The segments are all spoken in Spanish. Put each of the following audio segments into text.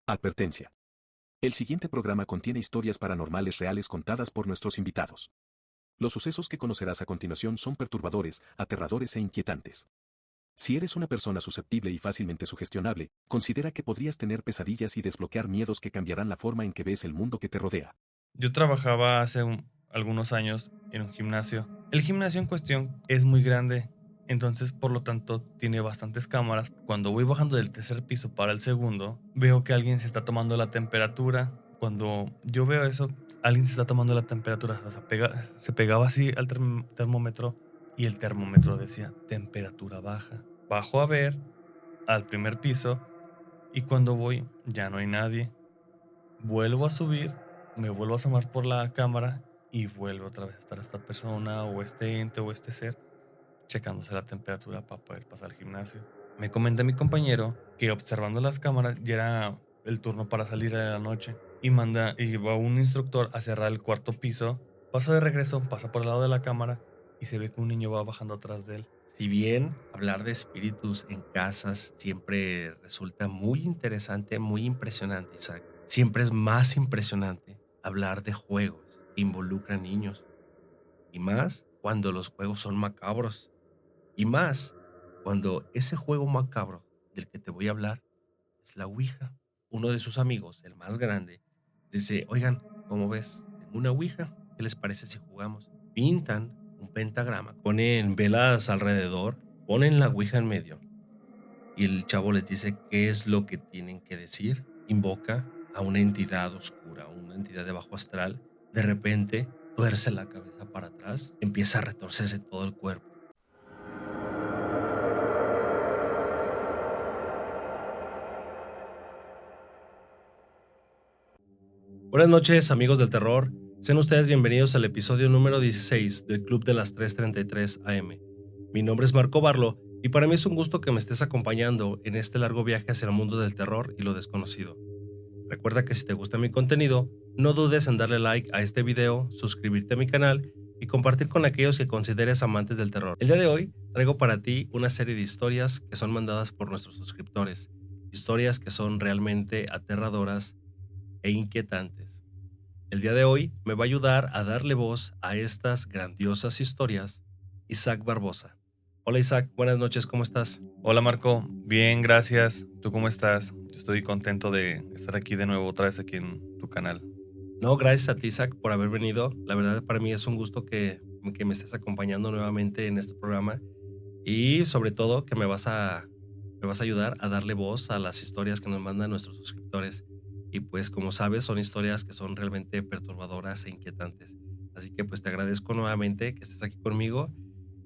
Advertencia. El siguiente programa contiene historias paranormales reales contadas por nuestros invitados. Los sucesos que conocerás a continuación son perturbadores, aterradores e inquietantes. Si eres una persona susceptible y fácilmente sugestionable, considera que podrías tener pesadillas y desbloquear miedos que cambiarán la forma en que ves el mundo que te rodea. Yo trabajaba hace algunos años en un gimnasio. El gimnasio en cuestión es muy grande, entonces por lo tanto tiene bastantes cámaras. Cuando voy bajando del tercer piso para el segundo, veo que alguien se está tomando la temperatura. Cuando yo veo eso, alguien se está tomando la temperatura, o sea, se pegaba así al termómetro y el termómetro decía temperatura baja. Bajo a ver al primer piso y cuando voy ya no hay nadie. Vuelvo a subir, me vuelvo a asomar por la cámara y vuelve otra vez a estar esta persona o este ente o este ser checándose la temperatura para poder pasar al gimnasio. Me comenta mi compañero que observando las cámaras ya era el turno para salir a la noche y va un instructor a cerrar el cuarto piso, pasa de regreso, pasa por el lado de la cámara y se ve que un niño va bajando atrás de él. Si bien hablar de espíritus en casas siempre resulta muy interesante, muy impresionante, Isaac, siempre es más impresionante hablar de juegos que involucran niños, y más cuando los juegos son macabros, y más cuando ese juego macabro del que te voy a hablar es la Ouija. Uno de sus amigos, el más grande, dice, oigan, ¿cómo ves? Tengo una Ouija, ¿qué les parece si jugamos? Pintan un pentagrama, ponen velas alrededor, ponen la Ouija en medio y el chavo les dice qué es lo que tienen que decir. Invoca a una entidad oscura, una entidad de bajo astral. De repente, tuerce la cabeza para atrás, empieza a retorcerse todo el cuerpo. Buenas noches, amigos del terror. Sean ustedes bienvenidos al episodio número 16 del Club de las 3:33 AM. Mi nombre es Marco Barlo y para mí es un gusto que me estés acompañando en este largo viaje hacia el mundo del terror y lo desconocido. Recuerda que si te gusta mi contenido, no dudes en darle like a este video, suscribirte a mi canal y compartir con aquellos que consideres amantes del terror. El día de hoy traigo para ti una serie de historias que son mandadas por nuestros suscriptores, historias que son realmente aterradoras e inquietantes. El día de hoy me va a ayudar a darle voz a estas grandiosas historias Isaac Barbosa. Hola Isaac, buenas noches, ¿cómo estás? Hola Marco, bien, gracias. ¿Tú cómo estás? Yo estoy contento de estar aquí de nuevo otra vez aquí en tu canal. No, gracias a ti Isaac por haber venido. La verdad para mí es un gusto que me estés acompañando nuevamente en este programa y sobre todo que me vas a ayudar a darle voz a las historias que nos mandan nuestros suscriptores. Y pues como sabes, son historias que son realmente perturbadoras e inquietantes. Así que pues te agradezco nuevamente que estés aquí conmigo.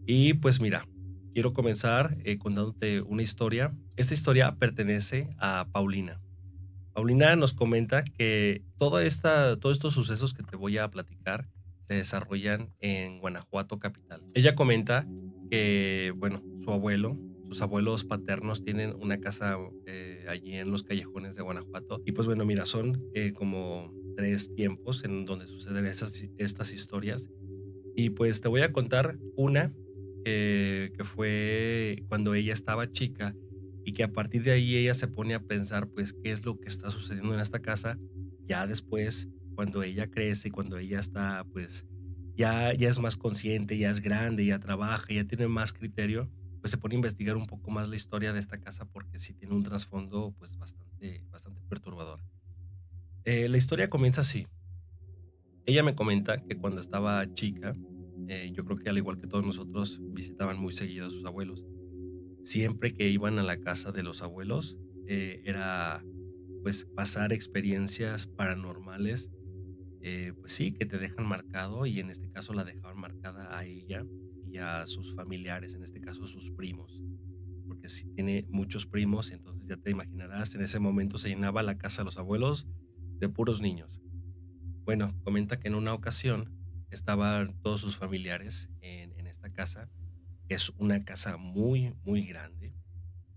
Y pues mira, quiero comenzar contándote una historia. Esta historia pertenece a Paulina. Paulina nos comenta que todos estos sucesos que te voy a platicar se desarrollan en Guanajuato capital. Ella comenta que, bueno, sus abuelos paternos tienen una casa allí en los callejones de Guanajuato. Y pues bueno, mira, son como tres tiempos en donde suceden estas historias. Y pues te voy a contar una que fue cuando ella estaba chica y que a partir de ahí ella se pone a pensar pues qué es lo que está sucediendo en esta casa. Ya después, cuando ella crece, cuando ella está pues ya es más consciente, ya es grande, ya trabaja, ya tiene más criterio, pues se pone a investigar un poco más la historia de esta casa porque sí tiene un trasfondo pues bastante perturbador. La historia comienza así. Ella me comenta que cuando estaba chica, yo creo que al igual que todos nosotros, visitaban muy seguido a sus abuelos. Siempre que iban a la casa de los abuelos, era pues pasar experiencias paranormales, pues sí, que te dejan marcado y en este caso la dejaban marcada a ella y a sus familiares, en este caso sus primos, porque si tiene muchos primos, entonces ya te imaginarás, en ese momento se llenaba la casa de los abuelos de puros niños. Bueno, comenta que en una ocasión estaban todos sus familiares en esta casa, que es una casa muy, muy grande.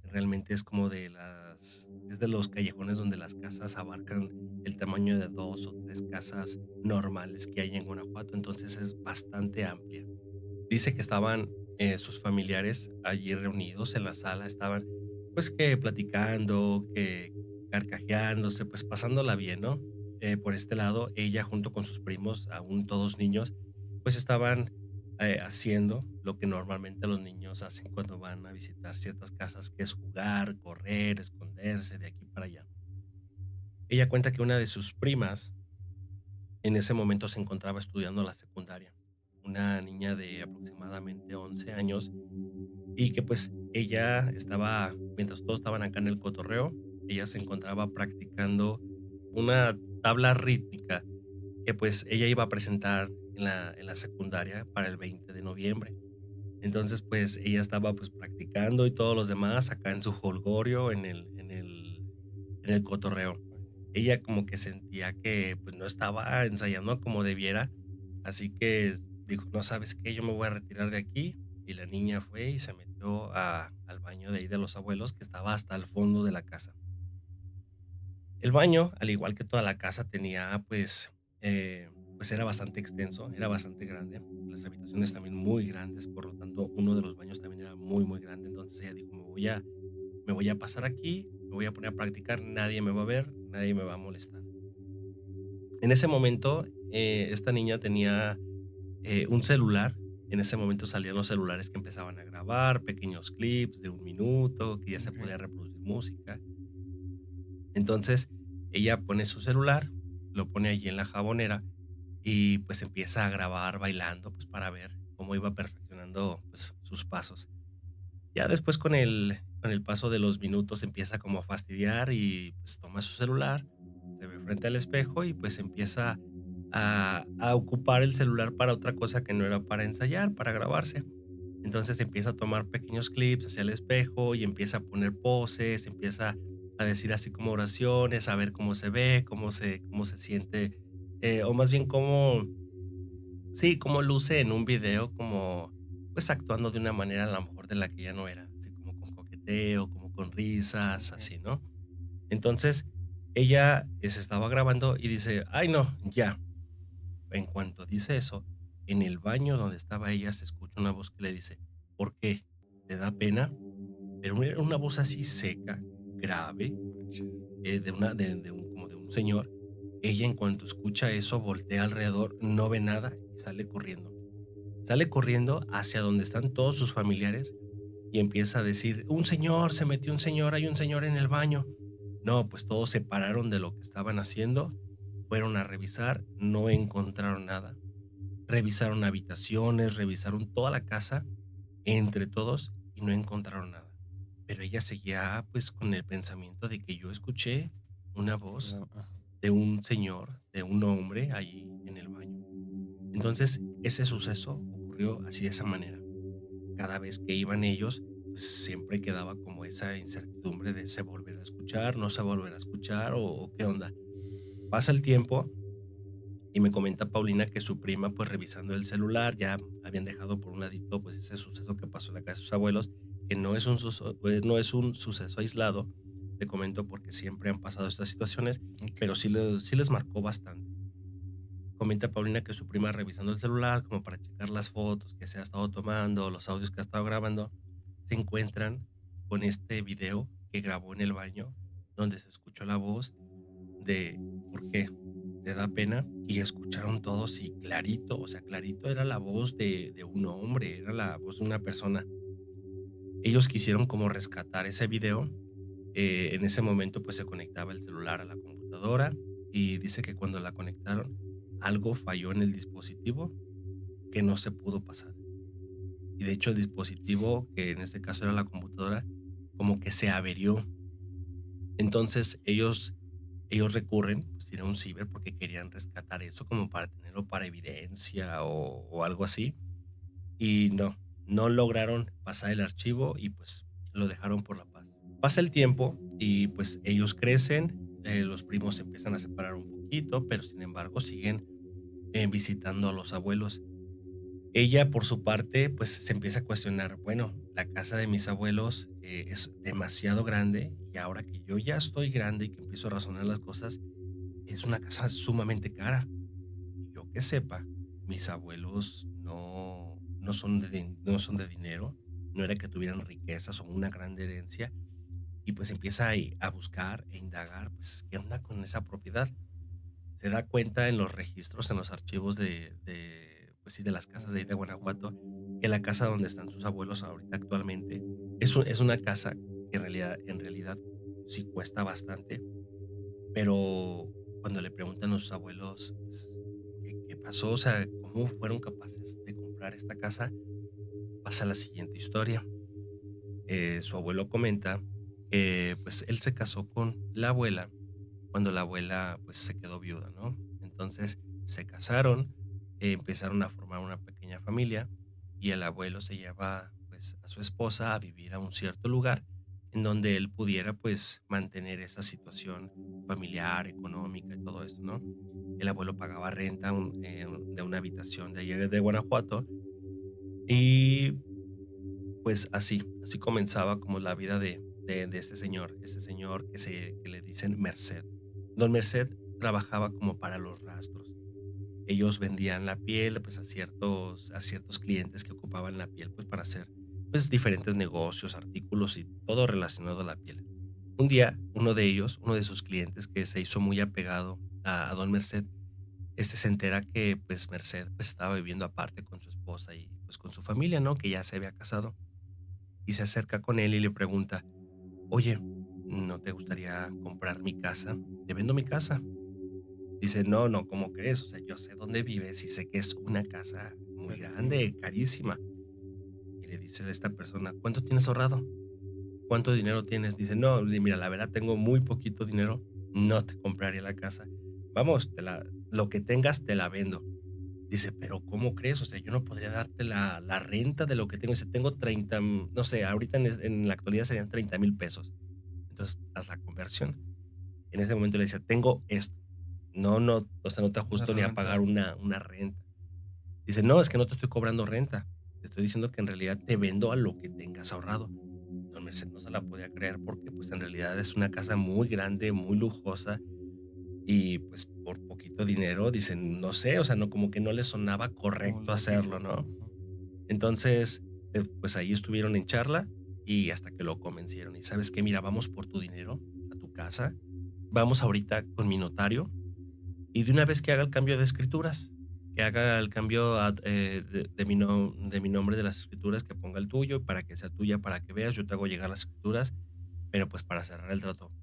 Realmente es como es de los callejones donde las casas abarcan el tamaño de dos o tres casas normales que hay en Guanajuato, entonces es bastante amplia. Dice que estaban sus familiares allí reunidos en la sala, estaban pues que platicando, carcajeándose, pues pasándola bien, ¿no? Por este lado, ella junto con sus primos, aún todos niños, pues estaban haciendo lo que normalmente los niños hacen cuando van a visitar ciertas casas, que es jugar, correr, esconderse de aquí para allá. Ella cuenta que una de sus primas en ese momento se encontraba estudiando la secundaria, una niña de aproximadamente 11 años, y que pues ella estaba, mientras todos estaban acá en el cotorreo, ella se encontraba practicando una tabla rítmica que pues ella iba a presentar en la secundaria para el 20 de noviembre. Entonces pues ella estaba pues practicando y todos los demás acá en su holgorio, en el cotorreo. Ella como que sentía que pues no estaba ensayando como debiera, así que dijo, no sabes qué, yo me voy a retirar de aquí. Y la niña fue y se metió al baño de ahí de los abuelos, que estaba hasta el fondo de la casa. El baño, al igual que toda la casa, tenía pues era bastante extenso, era bastante grande. Las habitaciones también muy grandes, por lo tanto, uno de los baños también era muy, muy grande. Entonces ella dijo, me voy a pasar aquí, me voy a poner a practicar, nadie me va a ver, nadie me va a molestar. En ese momento, esta niña tenía un celular. En ese momento salían los celulares que empezaban a grabar pequeños clips de 1 minuto, que ya se Okey. podía reproducir música. Entonces, ella pone su celular, lo pone allí en la jabonera y pues empieza a grabar bailando, pues para ver cómo iba perfeccionando pues, sus pasos. Ya después con el paso de los minutos empieza como a fastidiar y pues toma su celular, se ve frente al espejo y pues empieza a ocupar el celular para otra cosa que no era para ensayar, para grabarse. Entonces empieza a tomar pequeños clips hacia el espejo y empieza a poner poses, empieza a decir así como oraciones, a ver cómo se ve, cómo se siente, o más bien cómo, sí, cómo luce en un video, como pues actuando de una manera a lo mejor de la que ya no era, así como con coqueteo, como con risas, Okey. así, ¿no? Entonces ella se estaba grabando y dice, ay no, ya. En cuanto dice eso, en el baño donde estaba ella se escucha una voz que le dice, ¿por qué? ¿Te da pena? Pero era una voz así seca, grave, Manches. de un, como de un señor. Ella en cuanto escucha eso voltea alrededor, no ve nada y sale corriendo. Sale corriendo hacia donde están todos sus familiares y empieza a decir, un señor, se metió un señor, hay un señor en el baño. No, pues todos se pararon de lo que estaban haciendo, fueron a revisar, no encontraron nada. Revisaron habitaciones, revisaron toda la casa entre todos y no encontraron nada. Pero ella seguía pues con el pensamiento de que yo escuché una voz No, ajá. de un señor, de un hombre ahí en el baño. Entonces ese suceso ocurrió así de esa manera. Cada vez que iban ellos, pues siempre quedaba como esa incertidumbre de se volverá a escuchar, no se volverá a escuchar o qué onda. Pasa el tiempo y me comenta Paulina que su prima, pues revisando el celular, ya habían dejado por un ladito, pues ese suceso que pasó en la casa de sus abuelos, que no es no es un suceso aislado. Te comento porque siempre han pasado estas situaciones, pero Okey. sí les marcó bastante. Comenta Paulina que su prima revisando el celular como para checar las fotos que se ha estado tomando, los audios que ha estado grabando, se encuentran con este video que grabó en el baño, donde se escuchó la voz de ¿por qué? ¿Te da pena? Y escucharon todos y clarito, o sea, clarito era la voz de un hombre, era la voz de una persona. Ellos quisieron como rescatar ese video. En ese momento pues se conectaba el celular a la computadora y dice que cuando la conectaron algo falló en el dispositivo que no se pudo pasar. Y de hecho el dispositivo, que en este caso era la computadora, como que se averió. Entonces ellos recurren, pues, ir a un ciber porque querían rescatar eso como para tenerlo para evidencia o algo así. Y no, no lograron pasar el archivo y pues lo dejaron por la paz. Pasa el tiempo y pues ellos crecen, los primos se empiezan a separar un poquito, pero sin embargo siguen visitando a los abuelos. Ella, por su parte, pues se empieza a cuestionar, bueno, la casa de mis abuelos es demasiado grande y ahora que yo ya estoy grande y que empiezo a razonar las cosas, es una casa sumamente cara. Y yo que sepa, mis abuelos no son no son de dinero, no era que tuvieran riquezas o una gran herencia, y pues empieza a buscar e indagar, pues, ¿qué onda con esa propiedad? Se da cuenta en los registros, en los archivos pues sí, de las casas de ahí de Guanajuato, que la casa donde están sus abuelos ahorita actualmente es una casa que en realidad sí cuesta bastante, pero cuando le preguntan a sus abuelos, pues, ¿qué pasó? O sea, ¿cómo fueron capaces de comprar esta casa? Pasa la siguiente historia. Su abuelo comenta que, pues, él se casó con la abuela cuando la abuela, pues, se quedó viuda, ¿no? Entonces, se casaron, empezaron a formar una pequeña familia, y el abuelo se lleva, pues, a su esposa a vivir a un cierto lugar en donde él pudiera, pues, mantener esa situación familiar, económica y todo esto, ¿no? El abuelo pagaba renta de una habitación de allá de Guanajuato, y pues así comenzaba como la vida de este señor que le dicen Merced. Don Merced trabajaba como para los rastros. Ellos vendían la piel, pues, a ciertos clientes que ocupaban la piel, pues, para hacer, pues, diferentes negocios, artículos y todo relacionado a la piel. Un día, uno de sus clientes que se hizo muy apegado a don Merced, se entera que, pues, Merced, pues, estaba viviendo aparte con su esposa y, pues, con su familia, ¿no? Que ya se había casado, y se acerca con él y le pregunta: "Oye, ¿no te gustaría comprar mi casa? Te vendo mi casa". Dice: "No, no, ¿cómo crees? O sea, yo sé dónde vives y sé que es una casa muy Carísima. grande, carísima". Y le dice a esta persona: "¿Cuánto tienes ahorrado? ¿Cuánto dinero tienes?". Dice: "No, mira, la verdad tengo muy poquito dinero, no te compraría la casa. Vamos, lo que tengas te la vendo". Dice: "Pero, ¿cómo crees? O sea, yo no podría darte la renta de lo que tengo". Dice: "Tengo 30, no sé, ahorita en la actualidad serían 30,000 pesos". Entonces, haz la conversión. En ese momento le decía: "Tengo esto". No, no, o sea, no te O sea, ajusto ni a pagar realmente una renta. Dice: "No, es que no te estoy cobrando renta. Te estoy diciendo que en realidad te vendo a lo que tengas ahorrado". Don Merced no se la podía creer porque, pues, en realidad es una casa muy grande, muy lujosa y, pues, por poquito dinero, dicen, no sé, o sea, no, como que no le sonaba como correcto hacerlo, lógico. ¿no? Ujú. Entonces, pues, ahí estuvieron en charla y hasta que lo convencieron. Y, ¿sabes qué? Mira, vamos por tu dinero a tu casa, vamos ahorita con mi notario y de una vez que haga el cambio de escrituras, que haga el cambio de mi nombre de las escrituras, que ponga el tuyo para que sea tuya, para que veas, yo te hago llegar las escrituras, pero pues para cerrar el trato.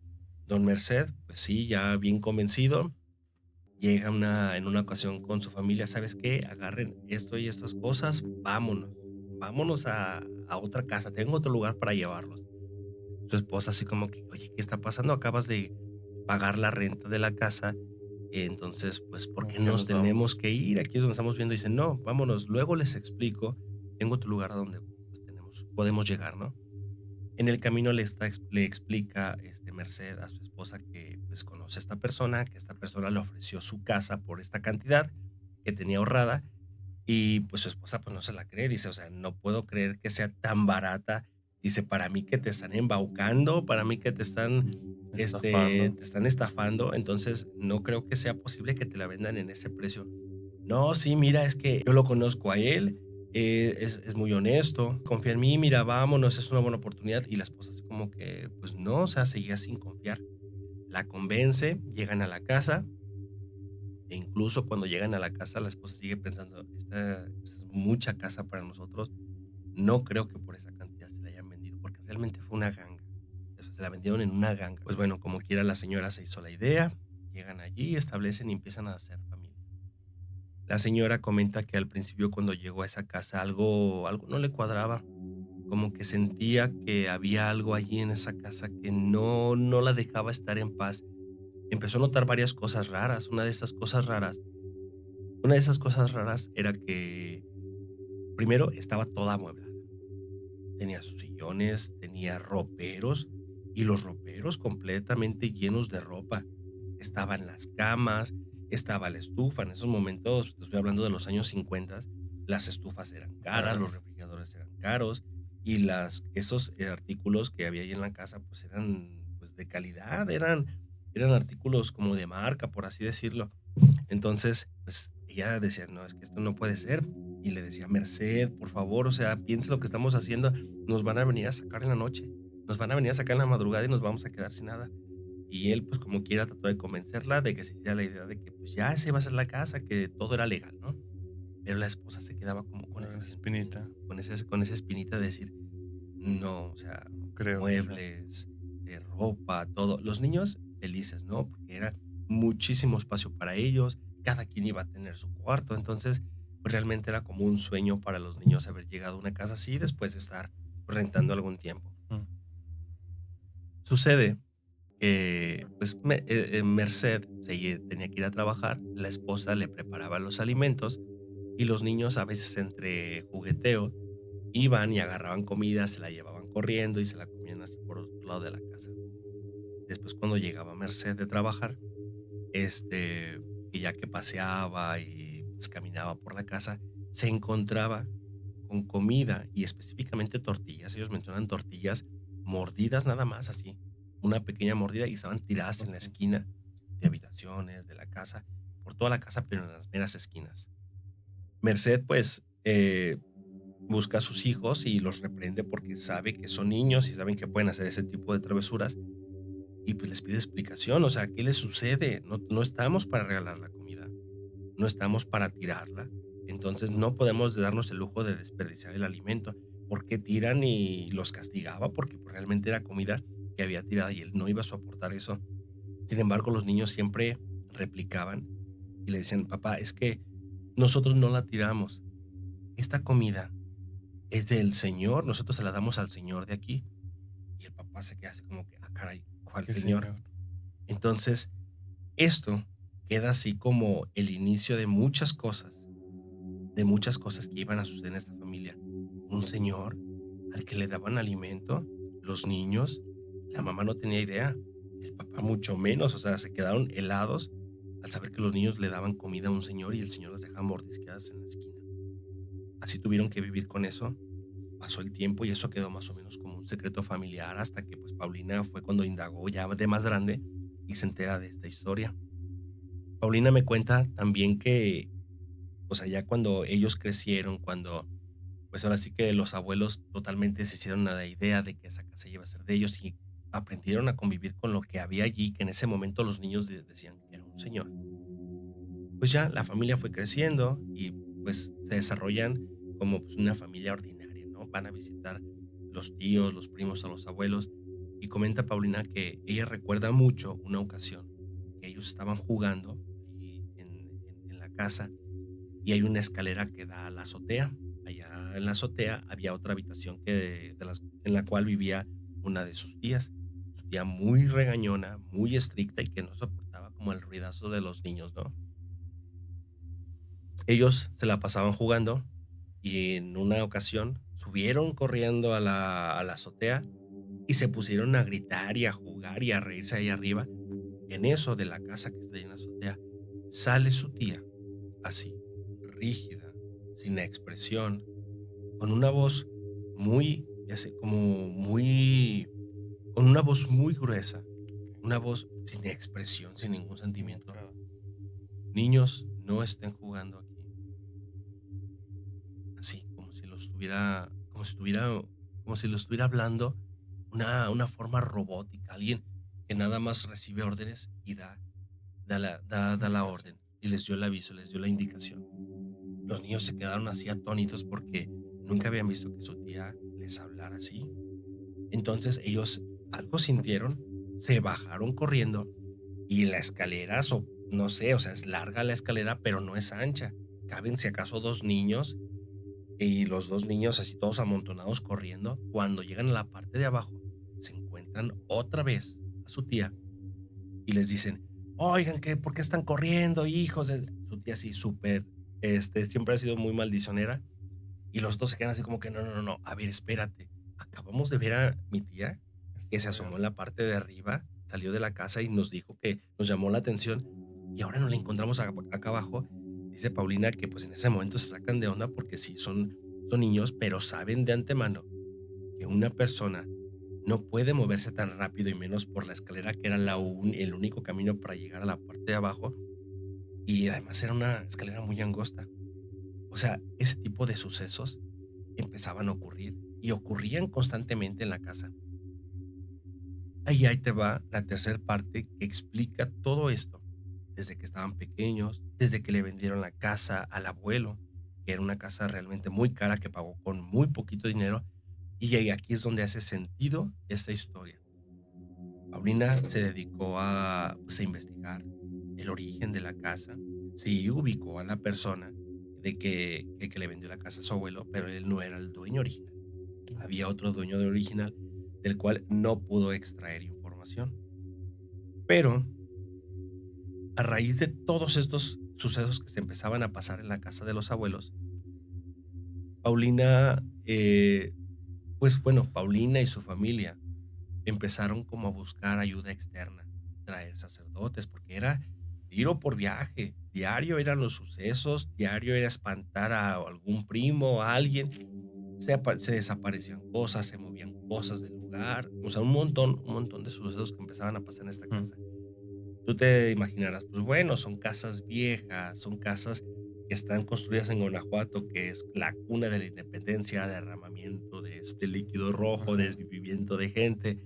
Don Merced, pues sí, ya bien convencido, llega en una ocasión con su familia, ¿sabes qué? Agarren esto y estas cosas, vámonos a otra casa, tengo otro lugar para llevarlos. Su esposa así como que, oye, ¿qué está pasando? Acabas de pagar la renta de la casa, entonces, pues, ¿por ¿Con qué qué nos nos tenemos vamos? que ir? Aquí es donde estamos viendo. Dice, no, vámonos, luego les explico, tengo otro lugar a donde pues, podemos llegar, ¿no? En el camino le explica Merced a su esposa que pues conoce a esta persona, que esta persona le ofreció su casa por esta cantidad que tenía ahorrada y, pues, su esposa, pues, no se la cree, dice: "O sea, no puedo creer que sea tan barata". Dice: "Para mí que te están embaucando, para mí que Estafando. te están estafando, entonces no creo que sea posible que te la vendan en ese precio". "No, sí, mira, es que yo lo conozco a él, es muy honesto, confía en mí, mira, vámonos, es una buena oportunidad". Y la esposa así como que, pues no, o sea, seguía sin confiar. La convence, llegan a la casa, e incluso cuando llegan a la casa, la esposa sigue pensando, esta es mucha casa para nosotros. No creo que por esa cantidad se la hayan vendido, porque realmente fue una ganga. O sea, se la vendieron en una ganga. Pues bueno, como quiera, la señora se hizo la idea, llegan allí, establecen y empiezan a hacer familia. La señora comenta que al principio cuando llegó a esa casa algo no le cuadraba, como que sentía que había algo allí en esa casa que no la dejaba estar en paz. Empezó a notar varias cosas raras. Una de esas cosas raras era que, primero, estaba toda amueblada. Tenía sus sillones, tenía roperos, y los roperos completamente llenos de ropa. Estaban las camas, estaba la estufa. En esos momentos, te estoy hablando de los años 50, las estufas eran caras, los Caras. refrigeradores eran caros, y esos artículos que había ahí en la casa, pues eran pues de calidad, eran artículos como de marca, por así decirlo. Entonces, pues, ella decía: "No, es que esto no puede ser", y le decía: "Merced, por favor, o sea, piensa lo que estamos haciendo, nos van a venir a sacar en la noche, nos van a venir a sacar en la madrugada y nos vamos a quedar sin nada. Y él, pues como quiera, trató de convencerla de que se hiciera la idea de que pues ya se iba a hacer la casa, que todo era legal, ¿no? Pero la esposa se quedaba como con La ese sentimiento, espinita. con esa espinita de decir, no, o sea, No creo que sea. muebles, ropa, todo. Los niños felices, ¿no? Porque era muchísimo espacio para ellos, cada quien iba a tener su cuarto, entonces pues, realmente era como un sueño para los niños haber llegado a una casa así después de estar rentando algún tiempo. Mm. Sucede que pues Merced tenía que ir a trabajar, la esposa le preparaba los alimentos y los niños a veces entre jugueteo iban y agarraban comida, se la llevaban corriendo y se la comían así por otro lado de la casa. Después cuando llegaba Merced de trabajar, y ya que paseaba y pues, caminaba por la casa, se encontraba con comida y específicamente tortillas. Ellos mencionan tortillas mordidas nada más así, una pequeña mordida y estaban tiradas en la Okey. esquina de habitaciones, de la casa, por toda la casa, pero en las meras esquinas. Merced, pues, busca a sus hijos y los reprende porque sabe que son niños y saben que pueden hacer ese tipo de travesuras y pues les pide explicación, o sea, ¿qué les sucede? No, no estamos para regalar la comida, no estamos para tirarla, entonces no podemos darnos el lujo de desperdiciar el alimento. ¿Por qué tiran? Y los castigaba porque pues, realmente era comida que había tirado y él no iba a soportar eso. Sin embargo, los niños siempre replicaban y le decían, papá, es que nosotros no la tiramos. Esta comida es del Señor, nosotros se la damos al Señor de aquí. Y el papá se queda así como que, ah, caray, ¿cuál Sí, Señor? señor. Entonces, esto queda así como el inicio de muchas cosas que iban a suceder en esta familia. Un señor al que le daban alimento, los niños, la mamá no tenía idea, el papá mucho menos, o sea, se quedaron helados al saber que los niños le daban comida a un señor y el señor las dejaba mordisqueadas en la esquina. Así tuvieron que vivir con eso. Pasó el tiempo y eso quedó más o menos como un secreto familiar hasta que pues Paulina fue cuando indagó ya de más grande y se entera de esta historia. Paulina me cuenta también que, o sea, ya cuando ellos crecieron, cuando pues ahora sí que los abuelos totalmente se hicieron a la idea de que esa casa iba a ser de ellos y aprendieron a convivir con lo que había allí, que en ese momento los niños decían que era un señor. Pues ya la familia fue creciendo y pues se desarrollan como pues, una familia ordinaria, ¿no? Van a visitar los tíos, los primos a los abuelos y comenta Paulina que ella recuerda mucho una ocasión que ellos estaban jugando ahí en la casa y hay una escalera que da a la azotea. Allá en la azotea había otra habitación en la cual vivía una de sus tías. Su tía muy regañona, muy estricta y que no soportaba como el ruidazo de los niños, ¿no? Ellos se la pasaban jugando y en una ocasión subieron corriendo a la azotea y se pusieron a gritar y a jugar y a reírse ahí arriba. En eso de la casa que está ahí en la azotea, sale su tía, así, rígida, sin expresión, con una voz muy, ya sé, como muy, con una voz muy gruesa, una voz sin expresión, sin ningún sentimiento. Enojada. Niños, no estén jugando aquí. Así, como si lo estuviera hablando una forma robótica, alguien que nada más recibe órdenes y da la Indicación. orden. Y les dio el aviso, les dio la indicación. Los niños se quedaron así atónitos porque nunca habían visto que su tía les hablara así. Entonces ellos algo sintieron, se bajaron corriendo y la escalera, no sé, o sea, es larga la escalera, pero no es ancha. Caben si acaso dos niños y los 2 niños así todos amontonados corriendo, cuando llegan a la parte de abajo, se encuentran otra vez a su tía y les dicen: "Oigan, ¿qué por qué están corriendo, hijos de?". Su tía así súper, siempre ha sido muy maldicionera, y los 2 se quedan así como que: "No, no, no, no, a ver, espérate, acabamos de ver a mi tía que se Está asomó bien. en la parte de arriba, salió de la casa y nos dijo que nos llamó la atención, y ahora no la encontramos acá abajo". Dice Paulina que, pues, en ese momento se sacan de onda porque sí son niños, pero saben de antemano que una persona no puede moverse tan rápido y menos por la escalera que era el único camino para llegar a la parte de abajo, y además era una escalera muy angosta. O sea, ese tipo de sucesos empezaban a ocurrir y ocurrían constantemente en la casa. Ahí te va la tercera parte que explica todo esto, desde que estaban pequeños, desde que le vendieron la casa al abuelo, que era una casa realmente muy cara que pagó con muy poquito dinero, y ahí aquí es donde hace sentido esta historia. Paulina se dedicó a, pues, a investigar el origen de la casa. Sí, ubicó a la persona que le vendió la casa a su abuelo, pero él no era el dueño original. Había otro dueño de original del cual no pudo extraer información. Pero a raíz de todos estos sucesos que se empezaban a pasar en la casa de los abuelos, Paulina, pues bueno, Paulina y su familia empezaron como a buscar ayuda externa, traer sacerdotes, porque era tiro por viaje, diario eran los sucesos, diario era espantar a algún primo, a alguien, se desaparecían cosas, se movían cosas del lugar, o sea, un montón de sucesos que empezaban a pasar en esta Mm. casa. Tú te imaginarás, pues bueno, son casas viejas, son casas que están construidas en Guanajuato, que es la cuna de la independencia, derramamiento de este líquido rojo, Ajá. desvivimiento de gente.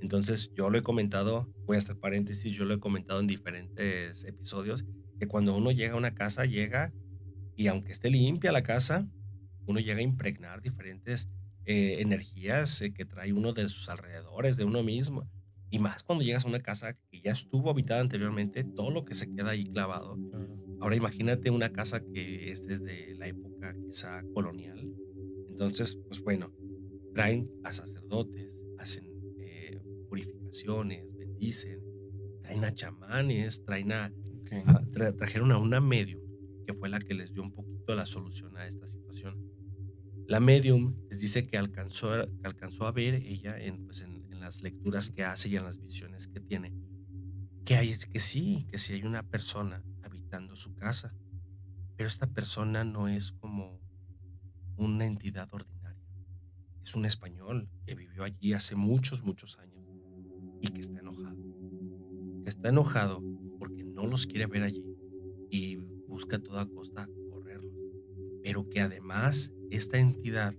Entonces, yo lo he comentado, voy a hacer paréntesis, yo lo he comentado en diferentes episodios, que cuando uno llega a una casa, llega y aunque esté limpia la casa, uno llega a impregnar diferentes energías que trae uno de sus alrededores, de uno mismo. Y más cuando llegas a una casa que ya estuvo habitada anteriormente, todo lo que se queda ahí clavado. Claro. Ahora imagínate una casa que es desde la época quizá colonial. Entonces, pues bueno, traen a sacerdotes, hacen purificaciones, bendicen, traen a chamanes, Ok. trajeron a una medium que fue la que les dio un poquito la solución a esta situación. La medium les dice que alcanzó a ver ella en, pues en las lecturas que hace y en las visiones que tiene, que sí hay una persona habitando su casa, pero esta persona no es como una entidad ordinaria. Es un español que vivió allí hace muchos, muchos años y que está enojado. Que está enojado porque no los quiere ver allí y busca a toda costa correrlos. Pero que además esta entidad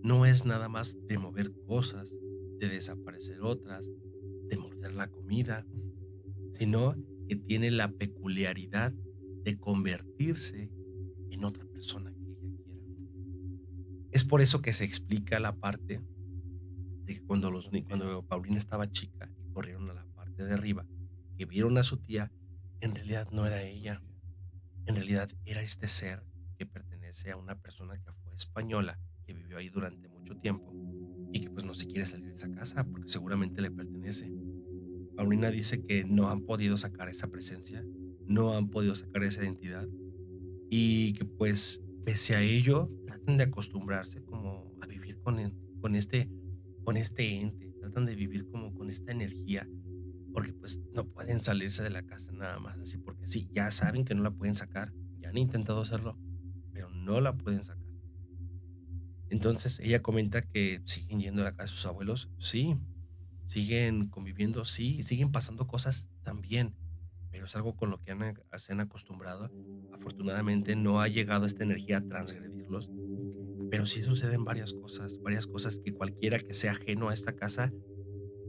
no es nada más de mover cosas, de desaparecer otras, de morder la comida, sino que tiene la peculiaridad de convertirse en otra persona que ella quiera. Es por eso que se explica la parte de que cuando Paulina estaba chica y corrieron a la parte de arriba, que vieron a su tía, en realidad no era ella, en realidad era este ser que pertenece a una persona que fue española, que vivió ahí durante mucho tiempo y que pues no se quiere salir de esa casa porque seguramente le pertenece. Paulina dice que no han podido sacar esa presencia, no han podido sacar esa identidad y que pues pese a ello tratan de acostumbrarse como a vivir con este ente, tratan de vivir como con esta energía porque pues no pueden salirse de la casa nada más así porque sí, ya saben que no la pueden sacar, ya han intentado hacerlo, pero no la pueden sacar. Entonces ella comenta que siguen yendo a la casa de sus abuelos, sí, siguen conviviendo, sí, siguen pasando cosas también, pero es algo con lo que se han acostumbrado. Afortunadamente no ha llegado esta energía a transgredirlos, pero sí suceden varias cosas que cualquiera que sea ajeno a esta casa,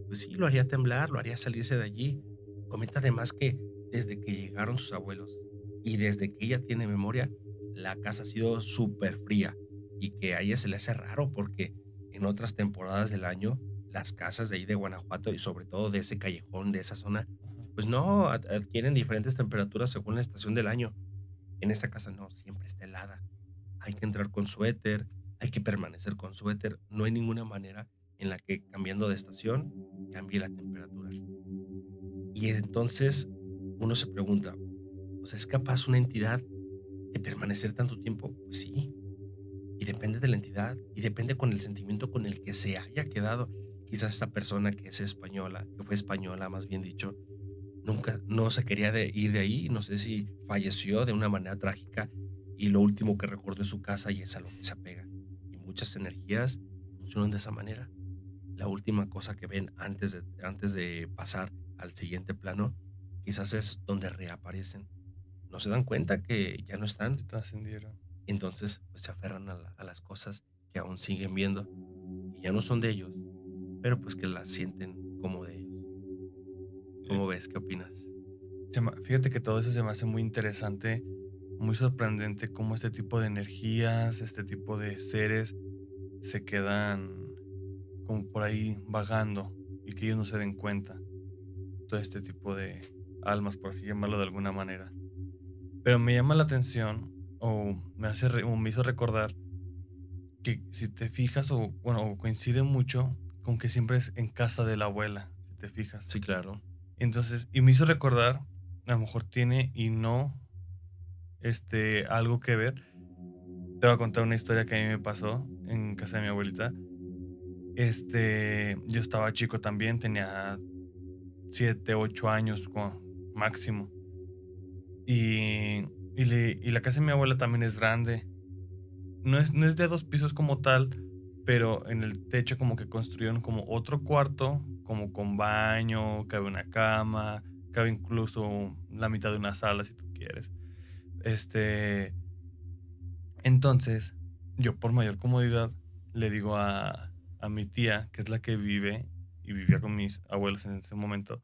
pues sí, lo haría temblar, lo haría salirse de allí. Comenta además que desde que llegaron sus abuelos y desde que ella tiene memoria, la casa ha sido súper fría y que a ella se le hace raro porque en otras temporadas del año, las casas de ahí de Guanajuato y sobre todo de ese callejón, de esa zona, Ajá. pues no, adquieren diferentes temperaturas según la estación del año. En esta casa no, siempre está helada. Hay que entrar con suéter, hay que permanecer con suéter. No hay ninguna manera en la que cambiando de estación cambie la temperatura. Y entonces uno se pregunta, o sea, ¿es capaz una entidad de permanecer tanto tiempo? Pues sí, y depende de la entidad y depende con el sentimiento con el que se haya quedado. Quizás esa persona que es española, que fue española más bien dicho, nunca, no se quería ir de ahí, no sé si falleció de una manera trágica y lo último que recordó es su casa y es a lo que se apega. Y muchas energías funcionan de esa manera. La última cosa que ven antes de pasar al siguiente plano, quizás es donde reaparecen. No se dan cuenta que ya no Se están, trascendieron. entonces pues se aferran a las cosas que aún siguen viendo, que ya no son de ellos, pero pues que las sienten como de ellos. ¿Cómo ves? ¿Qué opinas? Fíjate que todo eso se me hace muy interesante, muy sorprendente cómo este tipo de energías, este tipo de seres se quedan como por ahí vagando y que ellos no se den cuenta. Todo este tipo de almas, por así llamarlo de alguna manera. Pero me llama la atención o o me hizo recordar que si te fijas o bueno, o coincide mucho con que siempre es en casa de la abuela, si te fijas. Sí, claro. Entonces, y me hizo recordar, a lo mejor tiene y no algo que ver. Te voy a contar una historia que a mí me pasó en casa de mi abuelita. Yo estaba chico también, tenía 7, 8 años como máximo. Y, y la casa de mi abuela también es grande. No es de 2 pisos como tal, pero en el techo como que construyeron como otro cuarto, como con baño, cabe una cama, cabe incluso la mitad de una sala si tú quieres. Este, entonces, yo por mayor comodidad le digo a mi tía, que es la que vive y vivía con mis abuelos en ese momento,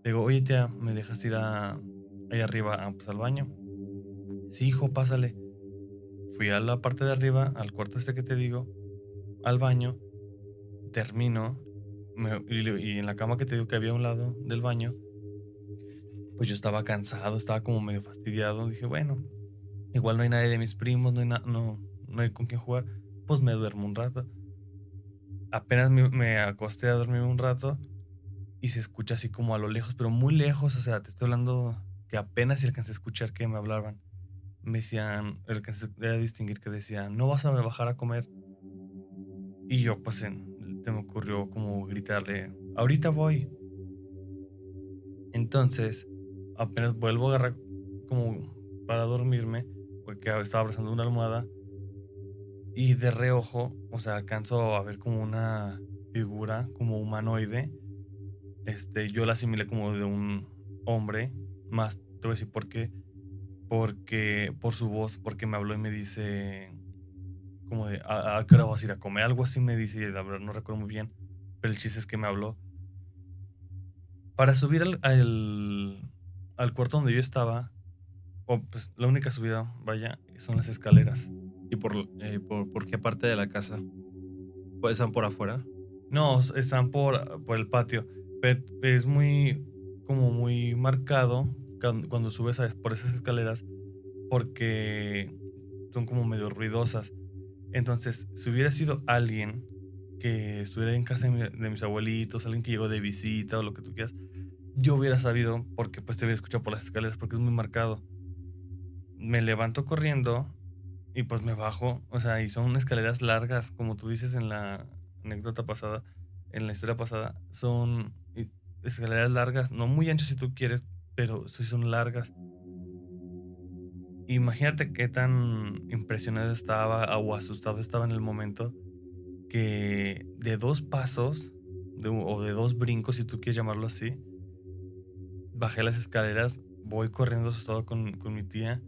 le digo, oye tía, ¿me dejas ir ahí arriba pues, al baño? Sí, hijo, pásale. Fui a la parte de arriba, al cuarto que te digo, al baño, termino, y en la cama que te digo que había a un lado del baño, pues yo estaba cansado, estaba como medio fastidiado. Dije, bueno, igual no hay nadie de mis primos, no hay con quién jugar, pues me duermo un rato. Apenas me acosté a dormir un rato y se escucha así como a lo lejos, pero muy lejos, o sea, te estoy hablando que apenas si alcancé a escuchar que me hablaban. Me decían, alcancé a distinguir que decían, no vas a bajar a comer. Y yo, pues, se me ocurrió como gritarle, ahorita voy. Entonces, apenas vuelvo a agarrar como para dormirme, porque estaba abrazando una almohada, y de reojo, o sea, alcanzo a ver como una figura, como humanoide. Yo la asimilé como de un hombre, más te voy a decir por qué. Porque, por su voz, porque me habló y me dice, como de, ¿a qué hora vas a ir a comer? Algo así me dice, y la verdad no recuerdo muy bien, pero el chiste es que me habló. Para subir al cuarto donde yo estaba, o pues la única subida, vaya, son las escaleras. ¿Y por qué parte de la casa? Pues están por afuera. No, están por el patio, pero es como muy marcado cuando subes por esas escaleras, porque son como medio ruidosas. Entonces, si hubiera sido alguien que estuviera en casa de mis abuelitos, alguien que llegó de visita o lo que tú quieras, yo hubiera sabido porque pues te hubiera escuchado por las escaleras porque es muy marcado. Me levanto corriendo y pues me bajo, o sea, y son escaleras largas, como tú dices en la anécdota pasada, en la historia pasada, son escaleras largas, no muy anchas si tú quieres, pero sí son largas. Imagínate qué tan impresionado estaba o asustado estaba en el momento que de 2 pasos, o de 2 brincos, si tú quieres llamarlo así, bajé las escaleras, voy corriendo asustado con mi tía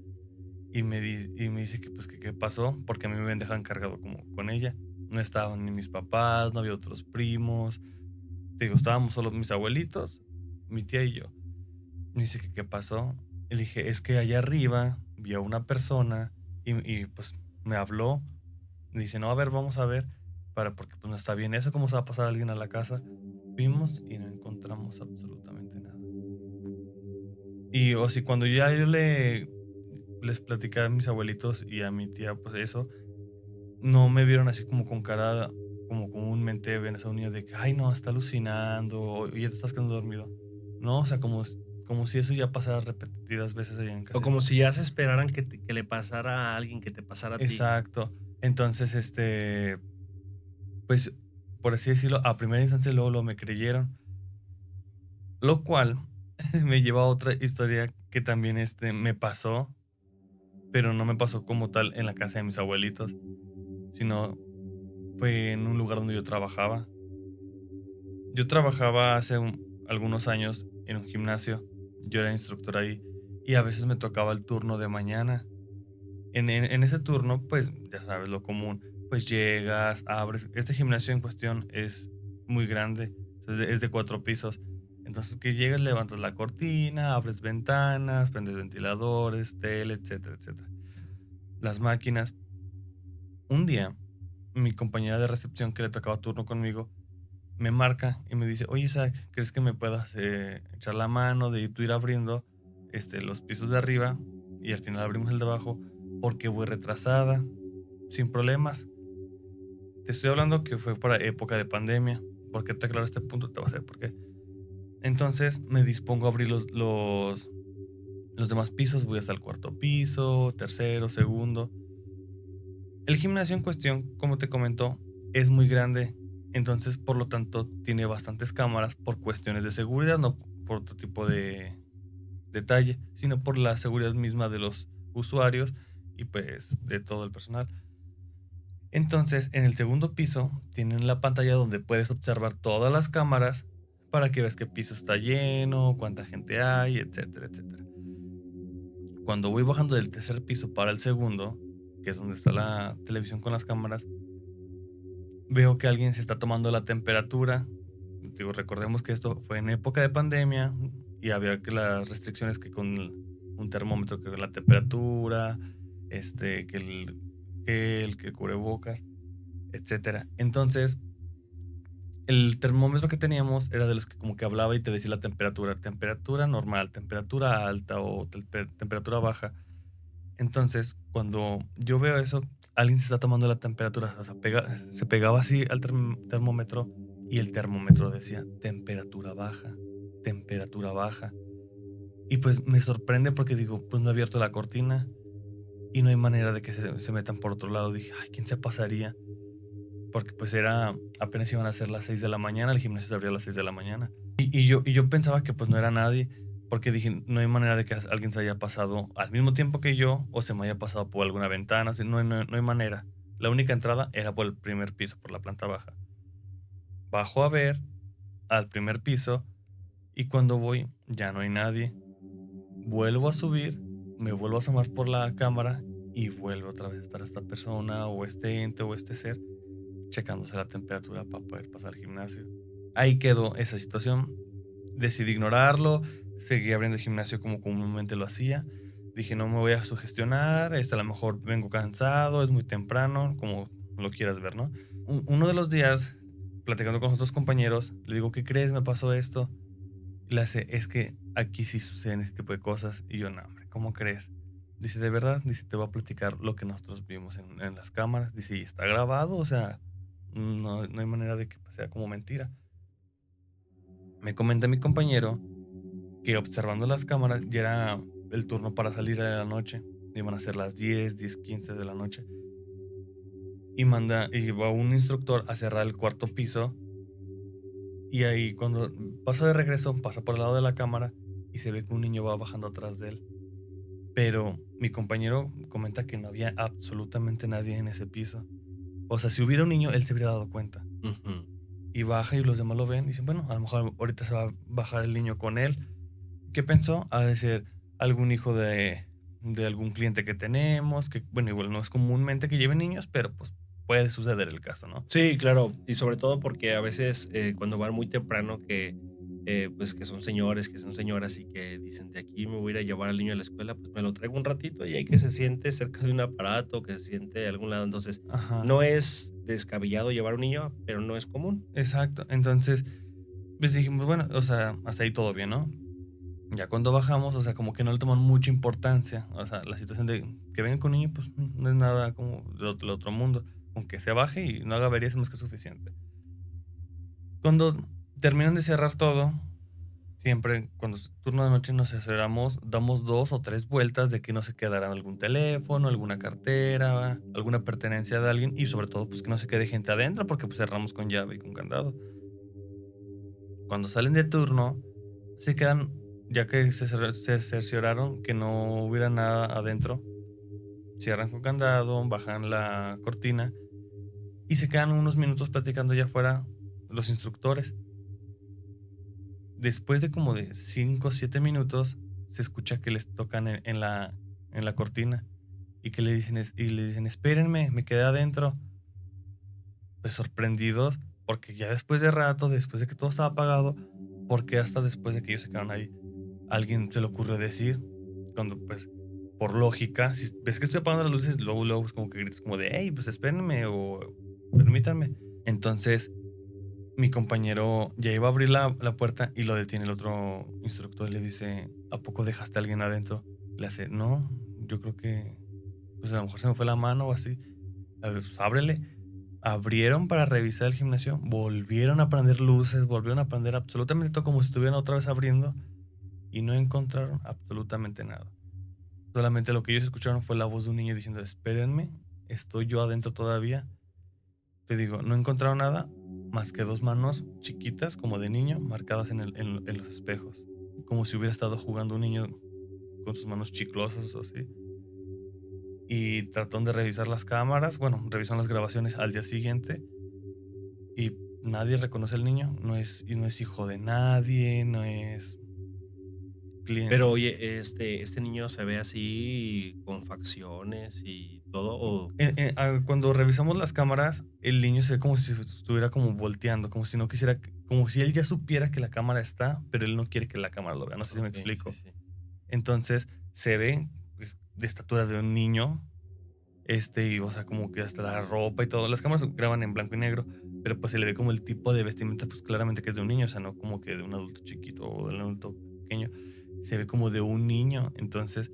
y me dice que pues que qué pasó, porque a mí me habían dejado encargado como con ella. No estaban ni mis papás, no había otros primos. Te digo, estábamos solo mis abuelitos, mi tía y yo. Me dice que qué pasó. Y le dije, es que allá arriba vi a una persona pues me habló. Dice, no, a ver, vamos a ver, porque pues no está bien eso, ¿cómo se va a pasar alguien a la casa? Fuimos y no encontramos absolutamente nada. Y o si cuando ya yo les platicé a mis abuelitos y a mi tía, pues eso, no me vieron así como con cara, como comúnmente ven a esos niños de que, ay, no, está alucinando, o ya te estás quedando dormido. No, o sea, como si eso ya pasara repetidas veces allá en O casa. como si ya se esperaran que le pasara a alguien, que te pasara a ti. Exacto. Entonces, pues, por así decirlo, a primera instancia luego me creyeron. Lo cual me lleva a otra historia que también me pasó, pero no me pasó como tal en la casa de mis abuelitos, sino fue en un lugar donde yo trabajaba. Yo trabajaba hace algunos años en un gimnasio. Yo era instructor ahí y a veces me tocaba el turno de mañana. En ese turno, pues ya sabes lo común, pues llegas, abres. Este gimnasio en cuestión es muy grande, Entonces es de 4 pisos. Entonces que llegas, levantas la cortina, abres ventanas, prendes ventiladores, tele, etcétera, etcétera. Las máquinas. Un día, mi compañera de recepción que le tocaba turno conmigo me marca y me dice, oye Isaac, ¿crees que me puedas echar la mano de tú ir abriendo los pisos de arriba y al final abrimos el de abajo porque voy retrasada, sin problemas? Te estoy hablando que fue para época de pandemia. ¿Por qué te aclaro este punto? Te voy a decir por qué. Entonces me dispongo a abrir los demás pisos, voy hasta el 4.º piso, tercero, segundo. El gimnasio en cuestión, como te comentó, es muy grande, entonces por lo tanto tiene bastantes cámaras por cuestiones de seguridad, no por otro tipo de detalle, sino por la seguridad misma de los usuarios y pues de todo el personal. Entonces, en el segundo piso tienen la pantalla donde puedes observar todas las cámaras para que veas qué piso está lleno, cuánta gente hay, etcétera, etcétera. Cuando voy bajando del tercer piso para el segundo, que es donde está la televisión con las cámaras, veo que alguien se está tomando la temperatura. Digo, recordemos que esto fue en época de pandemia y había que las restricciones que con un termómetro, que la temperatura, que el gel, que el cubrebocas, etcétera. Entonces, el termómetro que teníamos era de los que como que hablaba y te decía la temperatura normal, temperatura alta o temperatura baja. Entonces, cuando yo veo eso, alguien se está tomando la temperatura, o sea, se pegaba así al termómetro y el termómetro decía temperatura baja, temperatura baja. Y pues me sorprende porque digo, pues no he abierto la cortina y no hay manera de que se metan por otro lado. Dije, ay, ¿quién se pasaría? Porque pues apenas iban a ser las 6 de la mañana, el gimnasio se abría a las 6 de la mañana. Y yo pensaba que pues no era nadie, porque dije, no hay manera de que alguien se haya pasado al mismo tiempo que yo o se me haya pasado por alguna ventana, así, no hay manera. La única entrada era por el primer piso, por la planta baja. Bajo a ver al primer piso y cuando voy ya no hay nadie. Vuelvo a subir, me vuelvo a asomar por la cámara y vuelve otra vez a estar esta persona o este ente o este ser checándose la temperatura para poder pasar al gimnasio. Ahí quedó esa situación. Decidí ignorarlo, seguí abriendo el gimnasio como comúnmente lo hacía. Dije, no me voy a sugestionar, a lo mejor vengo cansado, es muy temprano, como lo quieras ver, ¿no? Uno de los días, platicando con otros compañeros, le digo, ¿qué crees? Me pasó esto. Y le hace, es que aquí sí suceden ese tipo de cosas. Y yo, no, hombre, ¿cómo crees? Dice, ¿de verdad? Dice, te voy a platicar lo que nosotros vimos en las cámaras. Dice, ¿y está grabado? O sea, no hay manera de que sea como mentira. Me comenta mi compañero que observando las cámaras ya era el turno para salir de la noche. Iban a ser las 10:15 de la noche. Y va un instructor a cerrar el 4.º piso. Y ahí cuando pasa de regreso, pasa por el lado de la cámara y se ve que un niño va bajando atrás de él. Pero mi compañero comenta que no había absolutamente nadie en ese piso. O sea, si hubiera un niño, él se hubiera dado cuenta. Ujú. Y baja y los demás lo ven y dicen, bueno, a lo mejor ahorita se va a bajar el niño con él. ¿Qué pensó? Ha de ser algún hijo de algún cliente que tenemos, que bueno, igual no es comúnmente que lleven niños, pero pues puede suceder el caso, ¿no? Sí, claro. Y sobre todo porque a veces cuando van muy temprano pues que son señores, que son señoras y que dicen de aquí me voy a ir a llevar al niño a la escuela, pues me lo traigo un ratito y hay que se siente cerca de un aparato, que se siente de algún lado. Entonces, Ajá, no es descabellado llevar un niño, pero no es común. exacto. Entonces, pues dijimos, bueno, o sea, hasta ahí todo bien, ¿no? Ya cuando bajamos, o sea, como que no le toman mucha importancia. O sea, la situación de que vengan con niño, pues no es nada como del otro mundo. Aunque se baje y no haga averías, es más que suficiente. Cuando terminan de cerrar todo, siempre cuando es turno de noche nos acercamos, damos 2 o 3 vueltas de que no se quedara algún teléfono, alguna cartera, alguna pertenencia de alguien y sobre todo pues que no se quede gente adentro porque pues cerramos con llave y con candado. Cuando salen de turno, se quedan, ya que se cercioraron que no hubiera nada adentro, cierran con candado, bajan la cortina y se quedan unos minutos platicando allá afuera los instructores. Después de como de 5 o 7 minutos, se escucha que les tocan en la cortina y que le dicen, espérenme, me quedé adentro. Pues sorprendidos, porque ya después de rato, después de que todo estaba apagado, porque hasta después de que ellos se quedaron ahí, alguien se le ocurrió decir, cuando pues, por lógica, si ves que estoy apagando las luces, luego es como que gritas como de, hey, pues espérenme o permítanme. Entonces, mi compañero ya iba a abrir la puerta y lo detiene el otro instructor y le dice, ¿a poco dejaste a alguien adentro? Le hace, no, yo creo que, pues a lo mejor se me fue la mano o así. A ver, pues ábrele. Abrieron para revisar el gimnasio, volvieron a prender luces, volvieron a prender absolutamente todo como si estuvieran otra vez abriendo y no encontraron absolutamente nada. Solamente lo que ellos escucharon fue la voz de un niño diciendo, espérenme, estoy yo adentro todavía. Te digo, no encontraron nada más que dos manos chiquitas como de niño marcadas en los espejos, como si hubiera estado jugando un niño con sus manos chiclosas o así. Y trataron de revisar las cámaras, bueno, revisaron las grabaciones al día siguiente y nadie reconoce al niño, y no es hijo de nadie, no es Pero cliente. oye, este niño se ve así con facciones y todo, o Cuando revisamos las cámaras, el niño se ve como si estuviera como volteando, como si no quisiera, como si él ya supiera que la cámara está, pero él no quiere que la cámara lo vea, no sé si me okey, sí, explico. sí. Entonces se ve pues, de estatura de un niño, y o sea, como que hasta la ropa y todo. Las cámaras graban en blanco y negro, pero pues se le ve como el tipo de vestimenta, pues claramente que es de un niño, o sea, no como que de un adulto chiquito o de un adulto pequeño. Se ve como de un niño. Entonces,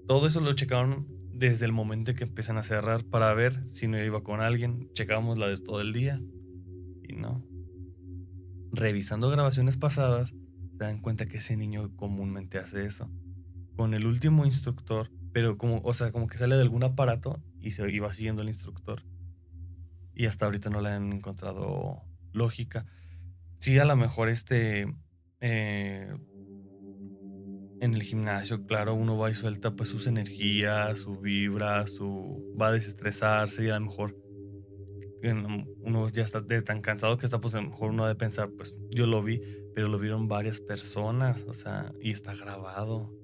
todo eso lo checaron desde el momento que empiezan a cerrar para ver si no iba con alguien. Checábamos la de todo el día y no. Revisando grabaciones pasadas, se dan cuenta que ese niño comúnmente hace eso. Con el último instructor, pero como, o sea, como que sale de algún aparato y se iba siguiendo el instructor. Y hasta ahorita no le han encontrado lógica. Sí, a lo mejor eh, en el gimnasio, claro, uno va y suelta pues sus energías, su vibra, va a desestresarse y a lo mejor uno ya está tan cansado que está pues a lo mejor uno ha de pensar, pues yo lo vi, pero lo vieron varias personas, o sea, y está grabado.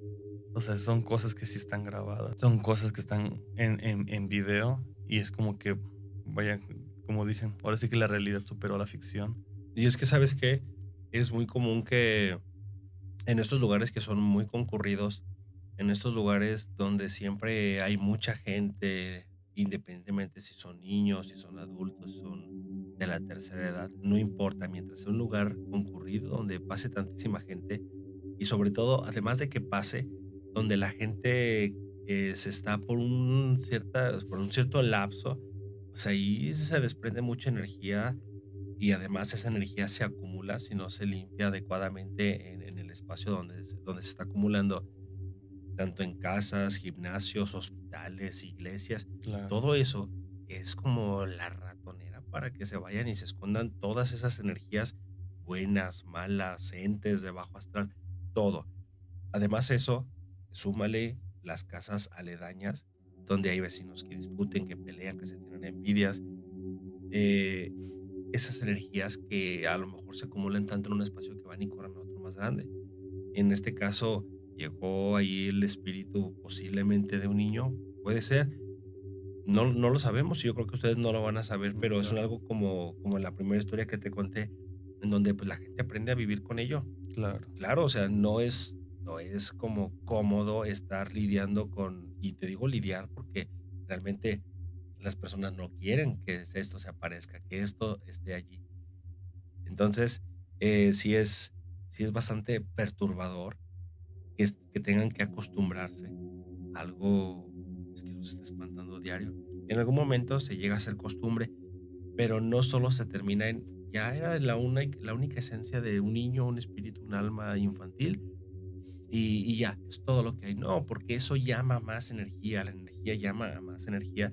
O sea, son cosas que sí están grabadas, son cosas que están en video y es como que, vaya, como dicen, ahora sí que la realidad superó a la ficción. Y es que, ¿sabes qué? Es muy común que en estos lugares que son muy concurridos, en estos lugares donde siempre hay mucha gente, independientemente si son niños, si son adultos, si son de la tercera edad, no importa, mientras sea un lugar concurrido donde pase tantísima gente y sobre todo, además de que pase, donde la gente se está por un cierto lapso, pues ahí se desprende mucha energía y además esa energía se acumula si no se limpia adecuadamente en el espacio donde se está acumulando, tanto en casas, gimnasios, hospitales, iglesias, Claro, todo eso es como la ratonera para que se vayan y se escondan todas esas energías buenas, malas, entes de bajo astral, todo. Además eso, súmale las casas aledañas, donde hay vecinos que discuten, que pelean, que se tienen envidias, eh, esas energías que a lo mejor se acumulan tanto en un espacio que van y corren a otro más grande. En este caso, llegó ahí el espíritu posiblemente de un niño, puede ser, no lo sabemos, y yo creo que ustedes no lo van a saber, pero es claro, algo como en la primera historia que te conté, en donde pues la gente aprende a vivir con ello. claro, Claro, o sea, no es como cómodo estar lidiando con, y te digo lidiar porque realmente las personas no quieren que esto se aparezca, que esto esté allí. Entonces, sí es bastante perturbador que tengan que acostumbrarse a algo pues, que los esté espantando diario. En algún momento se llega a ser costumbre, pero no solo se termina en, ya era la única esencia de un niño, un espíritu, un alma infantil, y ya, es todo lo que hay. No, porque eso llama más energía, la energía llama a más energía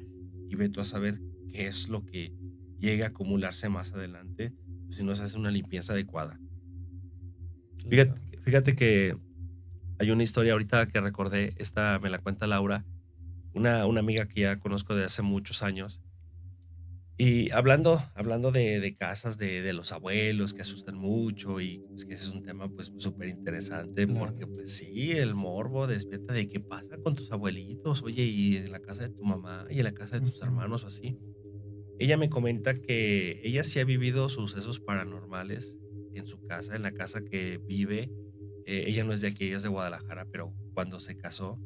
y ve tú a saber qué es lo que llega a acumularse más adelante, pues, si no se hace una limpieza adecuada. claro. Fíjate que hay una historia ahorita que recordé, esta me la cuenta Laura, una amiga que ya conozco de hace muchos años. Y hablando de casas de los abuelos que asustan mucho y, pues, que ese es un tema, pues, súper interesante porque, Claro, pues sí, el morbo despierta de qué pasa con tus abuelitos, oye, y en la casa de tu mamá y en la casa de tus ujú, hermanos o así. Ella me comenta que ella sí ha vivido sucesos paranormales en su casa, en la casa que vive. Ella no es de aquí, ella es de Guadalajara, pero cuando se casó,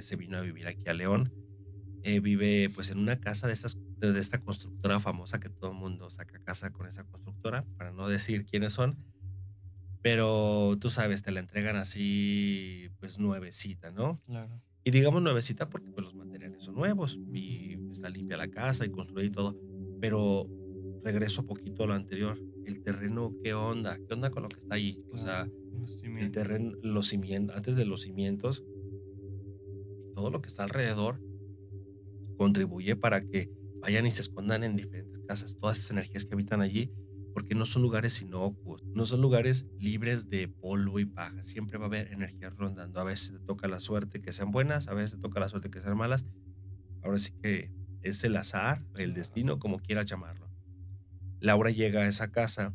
se vino a vivir aquí a León. Vive pues en una casa de esta constructora famosa que todo el mundo saca casa con esa constructora, para no decir quiénes son, pero tú sabes, te la entregan así pues nuevecita, ¿no? Claro. Y digamos nuevecita porque pues los materiales son nuevos y está limpia la casa y construida y todo. Pero regreso poquito a lo anterior. El terreno, ¿qué onda? ¿Qué onda con lo que está ahí? O Claro, sea, los el cimientos. terreno, los cimientos, antes de los cimientos y todo lo que está alrededor contribuye para que vayan y se escondan en diferentes casas, todas esas energías que habitan allí, porque no son lugares inocuos, no son lugares libres de polvo y paja, siempre va a haber energías rondando, a veces te toca la suerte que sean buenas, a veces te toca la suerte que sean malas, ahora sí que es el azar, el Claro. destino, como quieras llamarlo. Laura llega a esa casa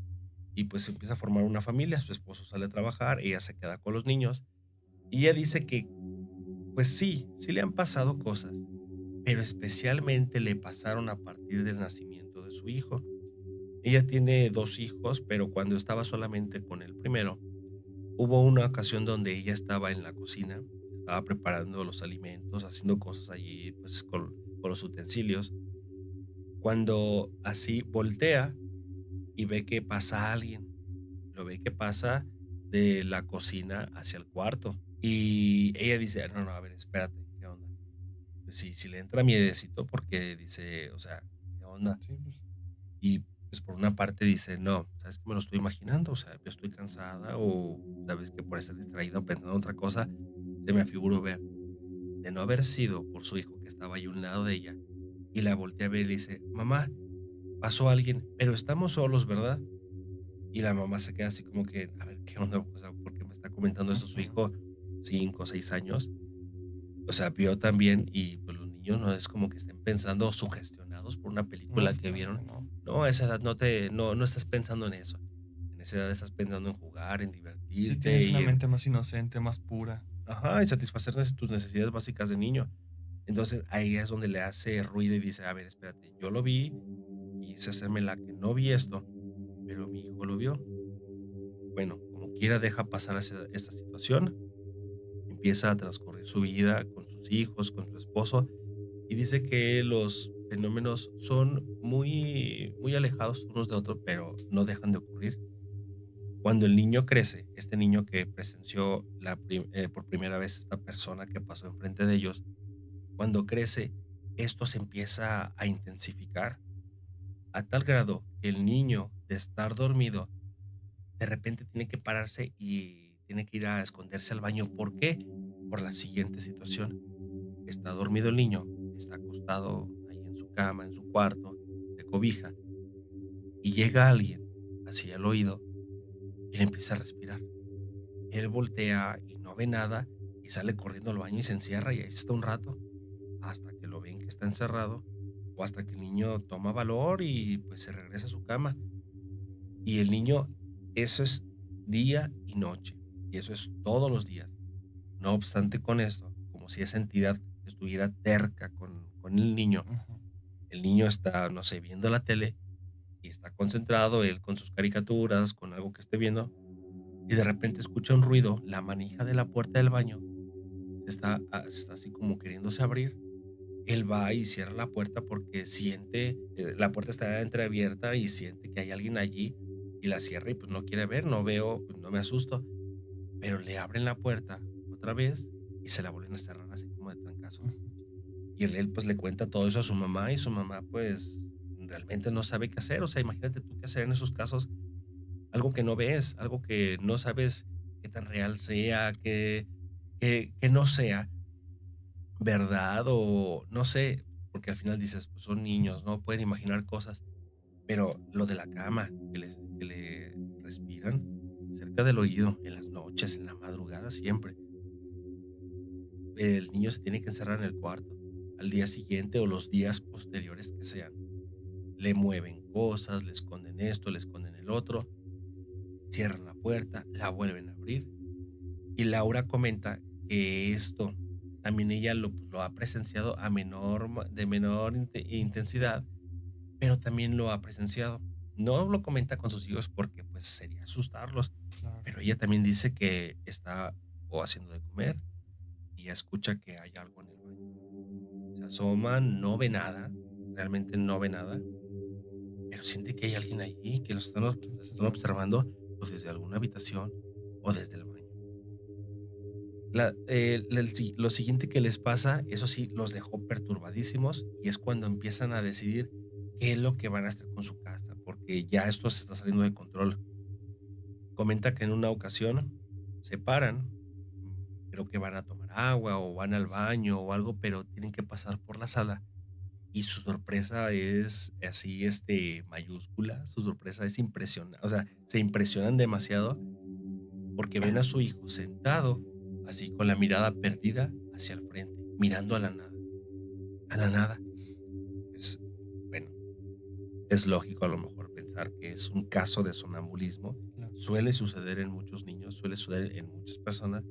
y pues empieza a formar una familia, su esposo sale a trabajar, ella se queda con los niños y ella dice que pues sí, sí le han pasado cosas, pero especialmente le pasaron a partir del nacimiento de su hijo. Ella tiene 2 hijos, pero cuando estaba solamente con el primero, hubo una ocasión donde ella estaba en la cocina, estaba preparando los alimentos, haciendo cosas allí, pues, con los utensilios, cuando así voltea y ve que pasa alguien, lo ve que pasa de la cocina hacia el cuarto, y ella dice: "No, no, a ver, espérate, ¿qué onda?". Pues sí le entra miedecito porque dice, o sea, ¿qué onda? Sí, pues. Y, pues, por una parte dice: "No, ¿sabes qué? Me lo estoy imaginando, o sea, yo estoy cansada o, sabes que por estar distraída o pensando en otra cosa, se me afiguró ver". De no haber sido por su hijo que estaba ahí a un lado de ella, y la voltea a ver y le dice: "Mamá, pasó alguien, pero estamos solos, ¿verdad?". Y la mamá se queda así como que, a ver, ¿qué onda? O sea, ¿por qué me está comentando esto su Ujú. hijo? 5 o 6 años. O sea, vio también y, pues, los niños no es como que estén pensando sugestionados por una No, película que claro que vieron. no. No, a esa edad no estás pensando en eso. En esa edad estás pensando en jugar, en Sí, divertirte tienes una y en mente más inocente, más pura. ajá, y satisfacer tus necesidades básicas de niño. Entonces, ahí es donde le hace ruido y dice: "A ver, espérate, yo lo vi, quise hacerme la que no vi esto, pero mi hijo lo vio". Bueno, como quiera deja pasar esta situación, empieza a transcurrir su vida con sus hijos, con su esposo, y dice que los fenómenos son muy alejados unos de otros, pero no dejan de ocurrir. Cuando el niño crece, este niño que presenció por primera vez esta persona que pasó enfrente de ellos, cuando crece, esto se empieza a intensificar a tal grado que el niño, de estar dormido, de repente tiene que pararse y tiene que ir a esconderse al baño. ¿Por qué? Por la siguiente situación. Está dormido el niño, está acostado ahí en su cama, en su cuarto, de cobija, y llega alguien así al oído y le empieza a respirar. Él voltea y no ve nada y sale corriendo al baño y se encierra y ahí está un rato hasta que lo ven que está encerrado o hasta que el niño toma valor y pues se regresa a su cama. Y el niño, eso es día y noche y eso es todos los días. No obstante con esto, como si esa entidad estuviera terca con el niño. Ujú. El niño está, no sé, viendo la tele y está concentrado, él con sus caricaturas, con algo que esté viendo, y de repente escucha un ruido, la manija de la puerta del baño se está así como queriéndose abrir. Él va y cierra la puerta porque siente, la puerta está entreabierta y siente que hay alguien allí y la cierra y pues no quiere ver, no veo, pues no me asusto, pero le abren la puerta otra vez y se la vuelven a cerrar así como de trancazo. Ujú. Y él, pues, le cuenta todo eso a su mamá, y su mamá, pues, realmente no sabe qué hacer. O sea, imagínate tú qué hacer en esos casos, algo que no ves, algo que no sabes qué tan real sea, que no sea verdad o no sé, porque al final dices, pues, son niños, ¿no? Pueden imaginar cosas, pero lo de la cama, que le respiran cerca del oído, en las noches, en la madrugada, siempre. El niño se tiene que encerrar en el cuarto, al día siguiente o los días posteriores que sean. Le mueven cosas, le esconden esto, le esconden el otro, cierran la puerta, la vuelven a abrir. Y Laura comenta que esto también ella lo ha presenciado a de menor intensidad, pero también lo ha presenciado. No lo comenta con sus hijos porque pues sería asustarlos, Claro. pero ella también dice que está o haciendo de comer y escucha que hay algo en el baño. Se asoma, no ve nada, realmente no ve nada, pero siente que hay alguien allí, que lo están observando pues desde alguna habitación o desde el baño. Lo siguiente que les pasa, eso sí, los dejó perturbadísimos y es cuando empiezan a decidir qué es lo que van a hacer con su casa, porque ya esto se está saliendo de control. Comenta que en una ocasión se paran, creo que van a tomar agua o van al baño o algo, pero tienen que pasar por la sala y su sorpresa es así, mayúscula, su sorpresa es impresionante, o sea, se impresionan demasiado porque ven a su hijo sentado, así con la mirada perdida hacia el frente, mirando a la nada. Es, bueno, es lógico a lo mejor pensar que es un caso de sonambulismo. Claro. Suele suceder en muchos niños, suele suceder en muchas personas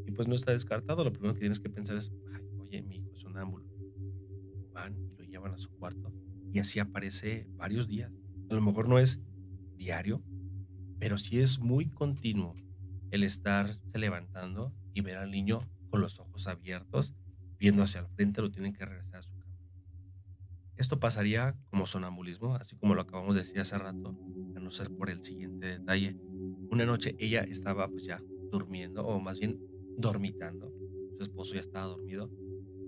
y pues no está descartado. Lo primero que tienes que pensar es, "Ay, oye, mi hijo es sonámbulo". Van y lo llevan a su cuarto y así aparece varios días. A lo mejor no es diario, pero sí es muy continuo el estarse levantando y ver al niño con los ojos abiertos, viendo hacia el frente, lo tienen que regresar a su cama. Esto pasaría como sonambulismo, así como lo acabamos de decir hace rato, a no ser por el siguiente detalle. Una noche ella estaba pues ya durmiendo, o más bien dormitando. Su esposo ya estaba dormido,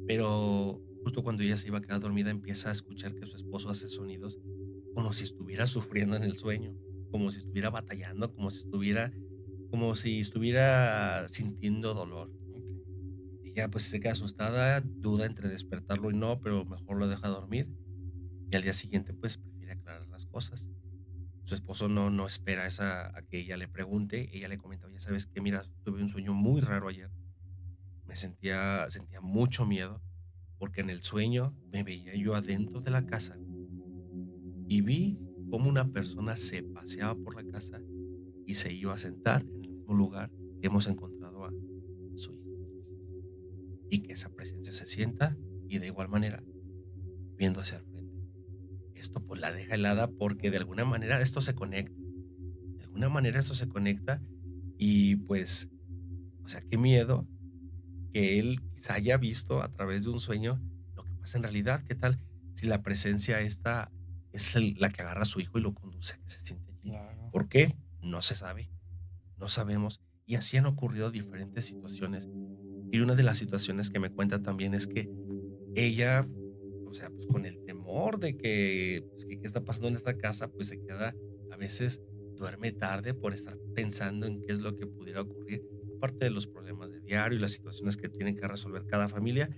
pero justo cuando ella se iba a quedar dormida empieza a escuchar que su esposo hace sonidos como si estuviera sufriendo en el sueño, como si estuviera batallando, como si estuviera sintiendo dolor. Okey. Ella pues se queda asustada, duda entre despertarlo y no, pero mejor lo deja dormir y al día siguiente pues prefiere aclarar las cosas. Su esposo no espera a que ella le pregunte, ella le comenta, oye, ¿sabes qué? Mira, tuve un sueño muy raro ayer, sentía mucho miedo porque en el sueño me veía yo adentro de la casa y vi cómo una persona se paseaba por la casa y se iba a sentar en el mismo lugar que hemos encontrado a su hijo. Y que esa presencia se sienta y de igual manera viendo hacia el frente. Esto pues la deja helada porque de alguna manera esto se conecta. De alguna manera esto se conecta y pues, o sea, qué miedo que él quizá haya visto a través de un sueño lo que pasa en realidad. ¿Qué tal si la presencia esta es la que agarra a su hijo y lo conduce a que se siente allí? Claro. ¿Por qué? No se sabe, no sabemos. Y así han ocurrido diferentes situaciones. Y una de las situaciones que me cuenta también es que ella, o sea, pues con el temor de que, pues, que qué está pasando en esta casa, pues se queda, a veces duerme tarde por estar pensando en qué es lo que pudiera ocurrir, aparte de los problemas de diario y las situaciones que tienen que resolver cada familia.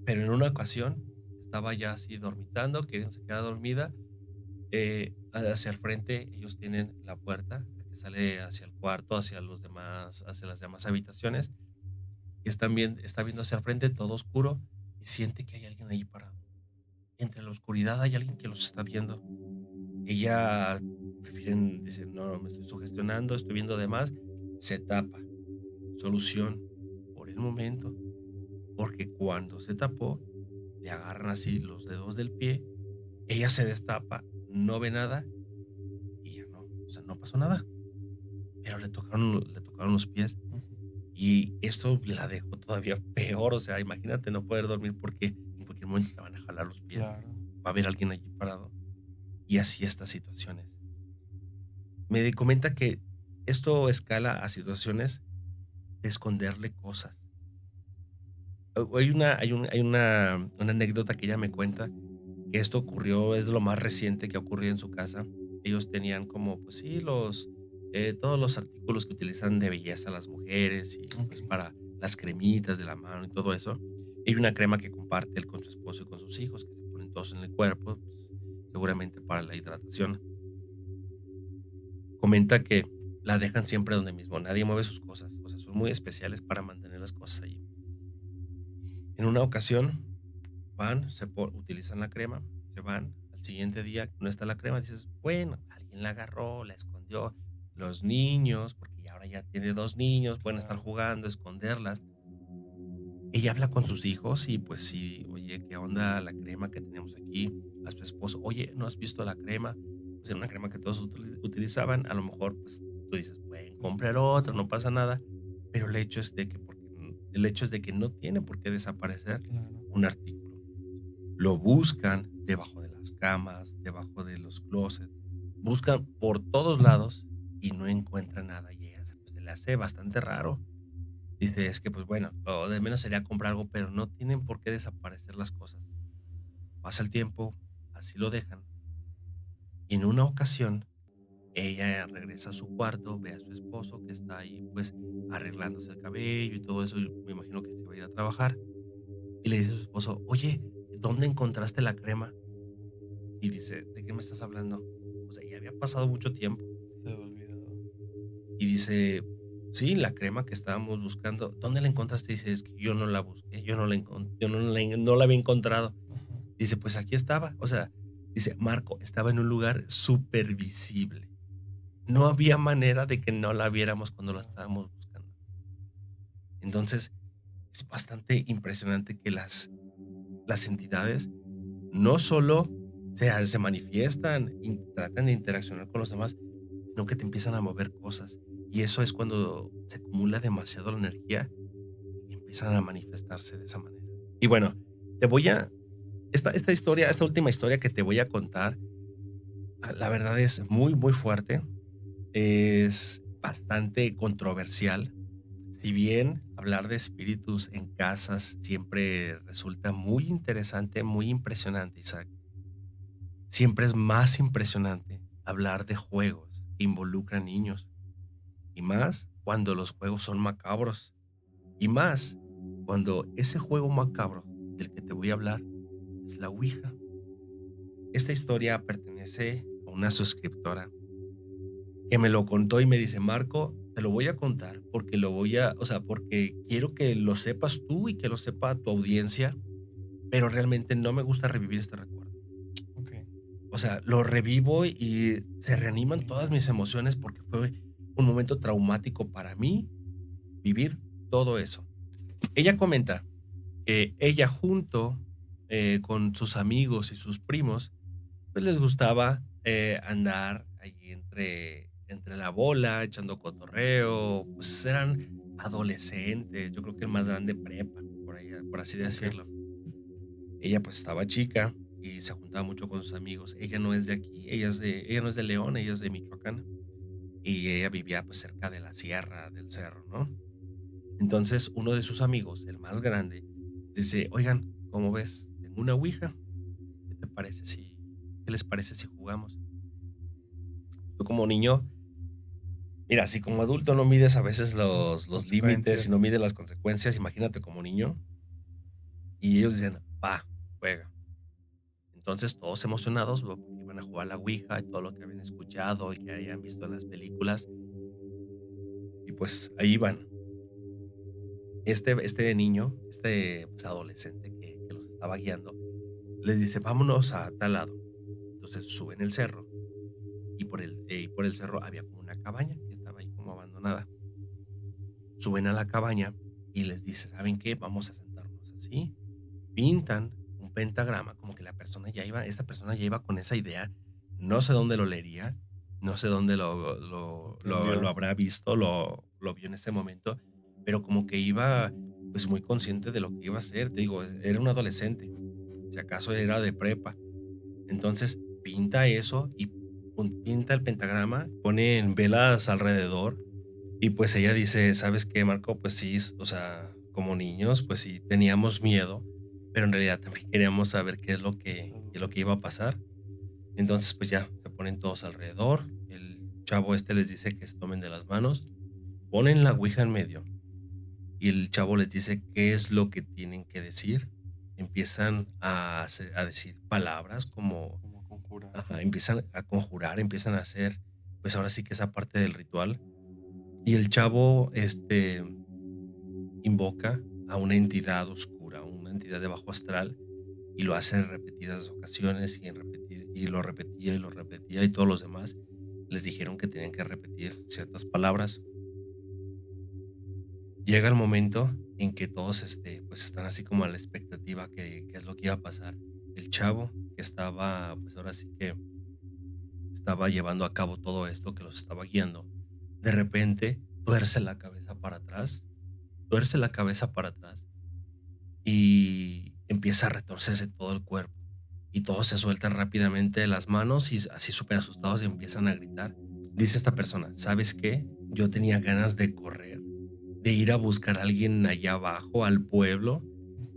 Pero en una ocasión estaba ya así dormitando, se queda dormida, hacia el frente ellos tienen la puerta, la que sale hacia el cuarto, hacia las demás habitaciones, y está viendo hacia el frente, todo oscuro, y siente que hay alguien ahí parado. Entre la oscuridad hay alguien que los está viendo. Ella prefieren decir: "No, me estoy sugestionando, estoy viendo de más", se tapa. Solución, por el momento, porque cuando se tapó, le agarran así los dedos del pie, ella se destapa, no ve nada y ya no, o sea, no pasó nada, pero le tocaron los pies. Ujú. Y esto la dejó todavía peor, o sea, imagínate no poder dormir porque en cualquier momento te van a jalar los pies, Claro. va a haber alguien allí parado, y así estas situaciones. Me comenta que esto escala a situaciones de esconderle cosas. Hay una anécdota que ella me cuenta, que esto ocurrió, es de lo más reciente que ha ocurrido en su casa. Ellos tenían como, pues sí, todos los artículos que utilizan de belleza las mujeres y pues Okey. para las cremitas de la mano y todo eso. Hay una crema que comparte él con su esposo y con sus hijos, que se ponen todos en el cuerpo, pues, seguramente para la hidratación. Comenta que la dejan siempre donde mismo, nadie mueve sus cosas, o sea, son muy especiales para mantener las cosas allí. En una ocasión utilizan la crema, se van, al siguiente día no está la crema, dices, bueno, alguien la agarró, la escondió, los niños, porque ya ahora ya tiene 2 niños, pueden estar Claro. jugando, esconderlas. Ella habla con sus hijos y pues sí, oye, ¿qué onda la crema que tenemos aquí? a su esposo, oye, ¿no has visto la crema? Pues era una crema que todos utilizaban, a lo mejor pues tú dices, pueden comprar otra, no pasa nada, pero el hecho es de que no tiene por qué desaparecer Claro. un artículo. Lo buscan debajo de las camas, debajo de los closets, buscan por todos lados y no encuentran nada. Y a ella pues, se le hace bastante raro. Dice, es que pues bueno, lo de menos sería comprar algo, pero no tienen por qué desaparecer las cosas. Pasa el tiempo, así lo dejan. Y en una ocasión, ella regresa a su cuarto, ve a su esposo que está ahí pues arreglándose el cabello y todo eso. Y me imagino que se iba a ir a trabajar. Y le dice a su esposo, oye, ¿dónde encontraste la crema? Y dice, ¿de qué me estás hablando? O sea, ya había pasado mucho tiempo. Se había olvidado. Y dice, sí, la crema que estábamos buscando, ¿dónde la encontraste? Dice, es que yo no la busqué, yo no la encontré, yo no la había encontrado. Ajá. Dice, pues aquí estaba. O sea, dice, Marco estaba en un lugar súper visible. No había manera de que no la viéramos cuando la estábamos buscando. Entonces, es bastante impresionante que las entidades no solo se manifiestan y tratan de interaccionar con los demás, sino que te empiezan a mover cosas. Y eso es cuando se acumula demasiado la energía y empiezan a manifestarse de esa manera. Y bueno, te voy a... Esta historia, esta última historia que te voy a contar, la verdad es muy, muy fuerte. Es bastante controversial. Si bien hablar de espíritus en casas siempre resulta muy interesante, muy impresionante, Isaac, siempre es más impresionante hablar de juegos que involucran niños, y más cuando los juegos son macabros, y más cuando ese juego macabro del que te voy a hablar es la Ouija. Esta historia pertenece a una suscriptora que me lo contó y me dice, Marco, te lo voy a contar porque o sea, porque quiero que lo sepas tú y que lo sepa tu audiencia, pero realmente no me gusta revivir este recuerdo. Ok. O sea, lo revivo y se reaniman todas mis emociones porque fue un momento traumático para mí vivir todo eso. Ella comenta que ella junto con sus amigos y sus primos, pues les gustaba andar ahí entre la bola, echando cotorreo, pues eran adolescentes, yo creo que el más grande prepa, por así Ok. decirlo. Ella pues estaba chica y se juntaba mucho con sus amigos. Ella no es de aquí, ella no es de León, ella es de Michoacán y ella vivía pues cerca de la sierra, del cerro, ¿no? Entonces uno de sus amigos, el más grande, dice, oigan, ¿cómo ves? Tengo una ouija, ¿qué te parece qué les parece si jugamos? Tú como niño, mira, si como adulto no mides a veces los límites y no Consecuencias. mides las consecuencias, imagínate como niño. Y ellos decían, va, juega. Entonces todos emocionados, ¿no? Porque iban a jugar a la ouija y todo lo que habían escuchado y que habían visto en las películas. Y pues ahí van. Este niño, pues, adolescente que los estaba guiando, les dice, vámonos a tal lado. Entonces suben el cerro y por el cerro había como una cabaña que estaba ahí como abandonada. Suben a la cabaña y les dice, ¿saben qué? Vamos a sentarnos así. Pintan un pentagrama, como que esta persona ya iba con esa idea. No sé dónde lo leería, no sé dónde lo Entendió. habrá visto, lo vio en ese momento, pero como que iba pues muy consciente de lo que iba a hacer. Te digo, era un adolescente, si acaso era de prepa. Entonces pinta eso y pinta el pentagrama, ponen velas alrededor y pues ella dice, ¿sabes qué, Marco? Pues sí, o sea, como niños, pues sí, teníamos miedo, pero en realidad también queríamos saber qué es lo que iba a pasar. Entonces, pues ya, se ponen todos alrededor, el chavo este les dice que se tomen de las manos, ponen la ouija en medio y el chavo les dice qué es lo que tienen que decir. Empiezan a decir palabras como, Como conjurar. ajá, empiezan a conjurar, empiezan a hacer, pues ahora sí que esa parte del ritual. Y el chavo, invoca a una entidad oscura, una entidad de bajo astral, y lo hace en repetidas ocasiones y lo repetía y lo repetía, y todos los demás les dijeron que tenían que repetir ciertas palabras. Llega el momento en que todos pues están así como a la expectativa que es lo que iba a pasar. El chavo, que estaba, pues ahora sí que estaba llevando a cabo todo esto, que los estaba guiando, de repente tuerce la cabeza para atrás y empieza a retorcerse todo el cuerpo. Y todos se sueltan rápidamente de las manos y así súper asustados y empiezan a gritar. Dice esta persona, ¿sabes qué? Yo tenía ganas de correr, de ir a buscar a alguien allá abajo, al pueblo,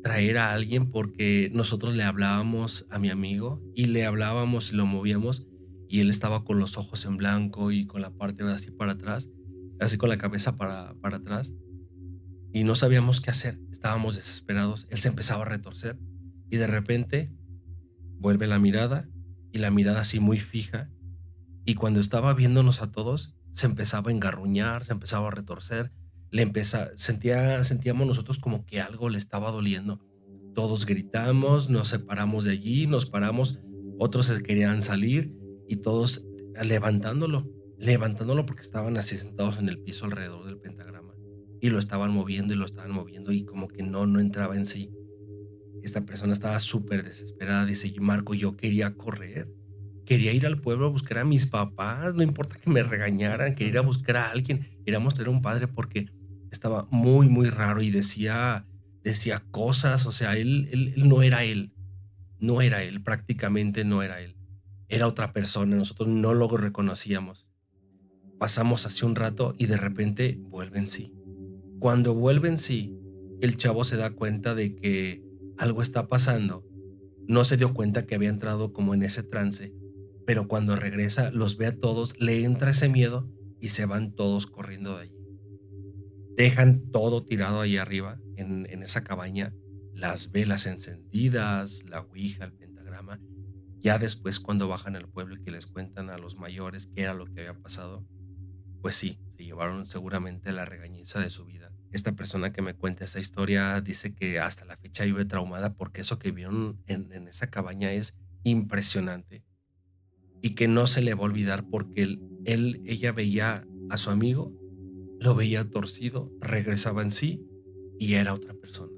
traer a alguien porque nosotros le hablábamos a mi amigo y le hablábamos y lo movíamos y él estaba con los ojos en blanco y con la parte así para atrás, así con la cabeza para atrás y no sabíamos qué hacer, estábamos desesperados, él se empezaba a retorcer y de repente vuelve la mirada y la mirada así muy fija y cuando estaba viéndonos a todos se empezaba a engarruñar, se empezaba a retorcer, sentíamos nosotros como que algo le estaba doliendo. Todos gritamos, nos separamos de allí, nos paramos, otros se querían salir y todos levantándolo porque estaban así sentados en el piso alrededor del pentagrama y lo estaban moviendo y como que no entraba en sí. Esta persona estaba súper desesperada. Dice, Marco, yo quería correr. Quería ir al pueblo a buscar a mis papás. No importa que me regañaran. Quería ir a buscar a alguien. Queríamos tener un padre porque estaba muy, muy raro y decía cosas. O sea, él no era él. No era él. Prácticamente no era él. Era otra persona. Nosotros no lo reconocíamos. Pasamos hace un rato y de repente vuelve en sí. Cuando vuelve en sí, el chavo se da cuenta de que algo está pasando. No se dio cuenta que había entrado como en ese trance, pero cuando regresa los ve a todos, le entra ese miedo y se van todos corriendo de allí. Dejan todo tirado ahí arriba, en esa cabaña, las velas encendidas, la ouija, el pentagrama. Ya después cuando bajan al pueblo y que les cuentan a los mayores qué era lo que había pasado, pues sí, se llevaron seguramente la regañiza de su vida. Esta persona que me cuenta esta historia dice que hasta la fecha vive traumada porque eso que vieron en esa cabaña es impresionante y que no se le va a olvidar porque ella veía a su amigo, lo veía torcido, regresaba en sí y era otra persona.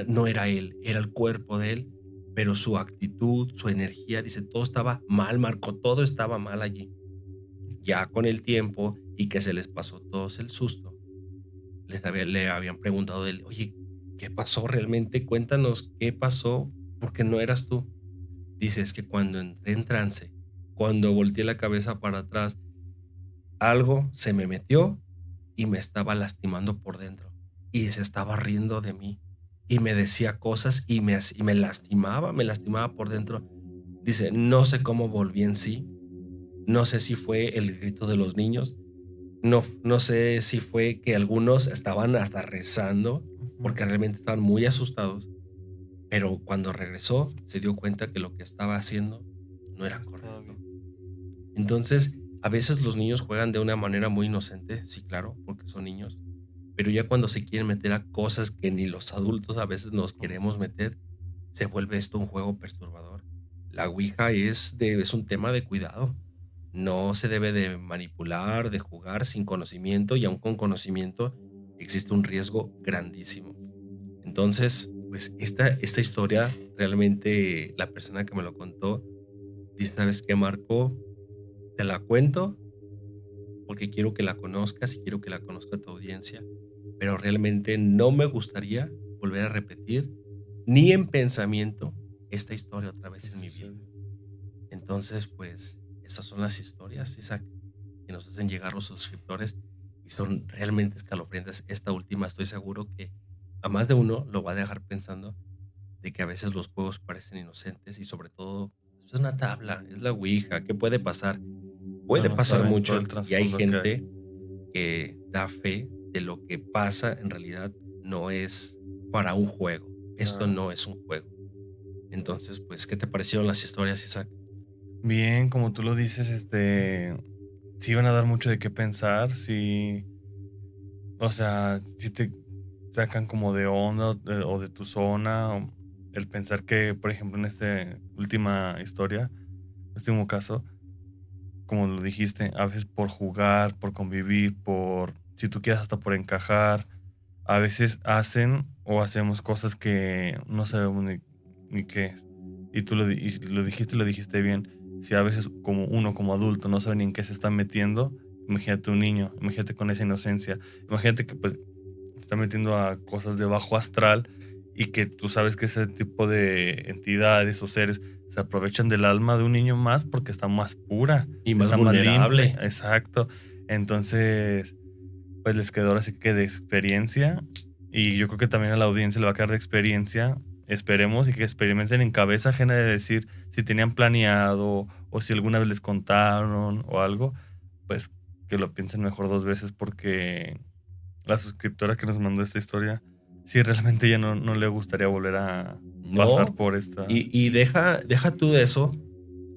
No era él, era el cuerpo de él, pero su actitud, su energía, dice, todo estaba mal, Marco, todo estaba mal allí. Ya con el tiempo y que se les pasó todos el susto, le habían preguntado de él, oye, ¿qué pasó realmente? Cuéntanos qué pasó, porque no eras tú. Dice, es que cuando entré en trance, cuando volteé la cabeza para atrás, algo se me metió y me estaba lastimando por dentro y se estaba riendo de mí y me decía cosas y me lastimaba por dentro. Dice, no sé cómo volví en sí, no sé si fue el grito de los niños, no sé si fue que algunos estaban hasta rezando Ujú. porque realmente estaban muy asustados, pero cuando regresó se dio cuenta que lo que estaba haciendo no era Estaba correcto. bien. Entonces, a veces los niños juegan de una manera muy inocente, sí, claro, porque son niños, pero ya cuando se quieren meter a cosas que ni los adultos a veces nos queremos meter, se vuelve esto un juego perturbador. La Ouija es un tema de cuidado. No se debe de manipular, de jugar sin conocimiento y aun con conocimiento existe un riesgo grandísimo. Entonces, pues esta historia realmente la persona que me lo contó dice, ¿sabes qué, Marco? Te la cuento porque quiero que la conozcas y quiero que la conozca tu audiencia, pero realmente no me gustaría volver a repetir ni en pensamiento esta historia otra vez ¿Qué en mi vida. sucede? Entonces, pues, estas son las historias, Isaac, que nos hacen llegar los suscriptores y son realmente escalofriantes. Esta última estoy seguro que a más de uno lo va a dejar pensando de que a veces los juegos parecen inocentes y sobre todo es una tabla, es la Ouija, ¿qué puede pasar? Pero Puede no pasar saben todo mucho el y hay trasfondo que hay. gente que da fe de lo que pasa en realidad no es para un juego. Esto Claro. no es un juego. Entonces, pues, ¿qué te parecieron las historias, Isaac? Bien, como tú lo dices, sí van a dar mucho de qué pensar, sí, o sea, sí te sacan como de onda o de tu zona, o el pensar que, por ejemplo, en esta última historia, último caso, como lo dijiste, a veces por jugar, por convivir, si tú quieres, hasta por encajar, a veces hacen o hacemos cosas que no sabemos ni qué. Y tú lo dijiste bien. Si a veces como uno como adulto no sabe ni en qué se está metiendo, imagínate un niño, imagínate con esa inocencia. Imagínate que pues se está metiendo a cosas de bajo astral y que tú sabes que ese tipo de entidades o seres se aprovechan del alma de un niño más porque está más pura, Y más está más limpia. vulnerable. Exacto. Entonces, pues les quedó ahora sí que de experiencia, y yo creo que también a la audiencia le va a quedar de experiencia. Esperemos y que experimenten en cabeza ajena de decir si tenían planeado o si alguna vez les contaron o algo, pues que lo piensen mejor dos veces, porque la suscriptora que nos mandó esta historia, sí realmente ya no le gustaría volver a pasar No, por esta. y deja tú de eso,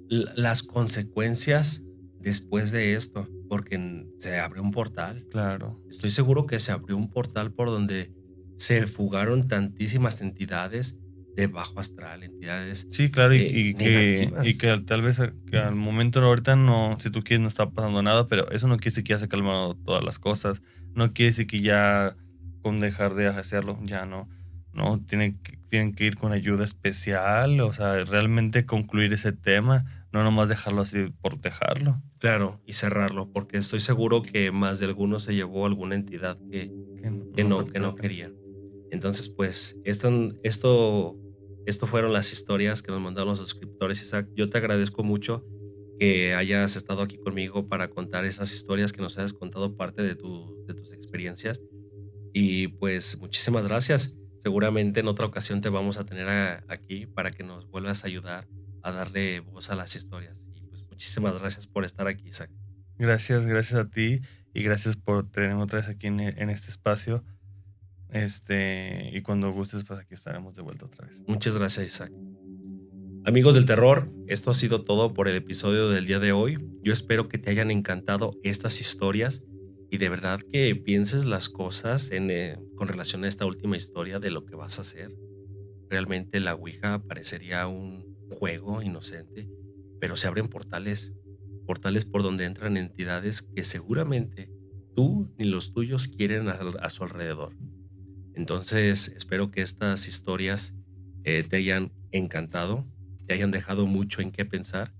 las consecuencias después de esto, porque se abrió un portal. Claro. Estoy seguro que se abrió un portal por donde se fugaron tantísimas entidades de bajo astral, entidades Sí, claro, y negativas. que tal vez que al momento ahorita no, si tú quieres, no está pasando nada, pero eso no quiere decir que ya se calmaron todas las cosas. No quiere decir que ya con dejar de hacerlo, ya no. No, tienen que ir con ayuda especial, o sea, realmente concluir ese tema, no nomás dejarlo así por dejarlo. Claro, y cerrarlo, porque estoy seguro que más de alguno se llevó alguna entidad Que que no no, que platicar no con eso. quería. Entonces, pues, esto fueron las historias que nos mandaron los suscriptores, Isaac. Yo te agradezco mucho que hayas estado aquí conmigo para contar esas historias, que nos hayas contado parte de tus experiencias. Y pues, muchísimas gracias. Seguramente en otra ocasión te vamos a tener aquí para que nos vuelvas a ayudar a darle voz a las historias. Y pues, muchísimas gracias por estar aquí, Isaac. Gracias a ti y gracias por tenerme otra vez aquí en este espacio. Y cuando gustes, pues aquí estaremos de vuelta otra vez. Muchas gracias, Isaac. Amigos del terror, esto ha sido todo por el episodio del día de hoy. Yo espero que te hayan encantado estas historias y de verdad que pienses las cosas con relación a esta última historia de lo que vas a hacer. Realmente la Ouija parecería un juego inocente, pero se abren portales, portales por donde entran entidades que seguramente tú ni los tuyos quieren a su alrededor. Entonces, espero que estas historias te hayan encantado, te hayan dejado mucho en qué pensar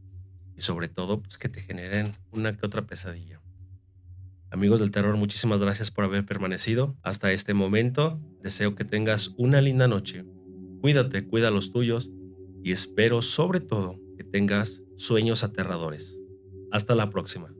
y sobre todo, pues que te generen una que otra pesadilla. Amigos del terror, muchísimas gracias por haber permanecido hasta este momento. Deseo que tengas una linda noche. Cuídate, cuida a los tuyos y espero sobre todo que tengas sueños aterradores. Hasta la próxima.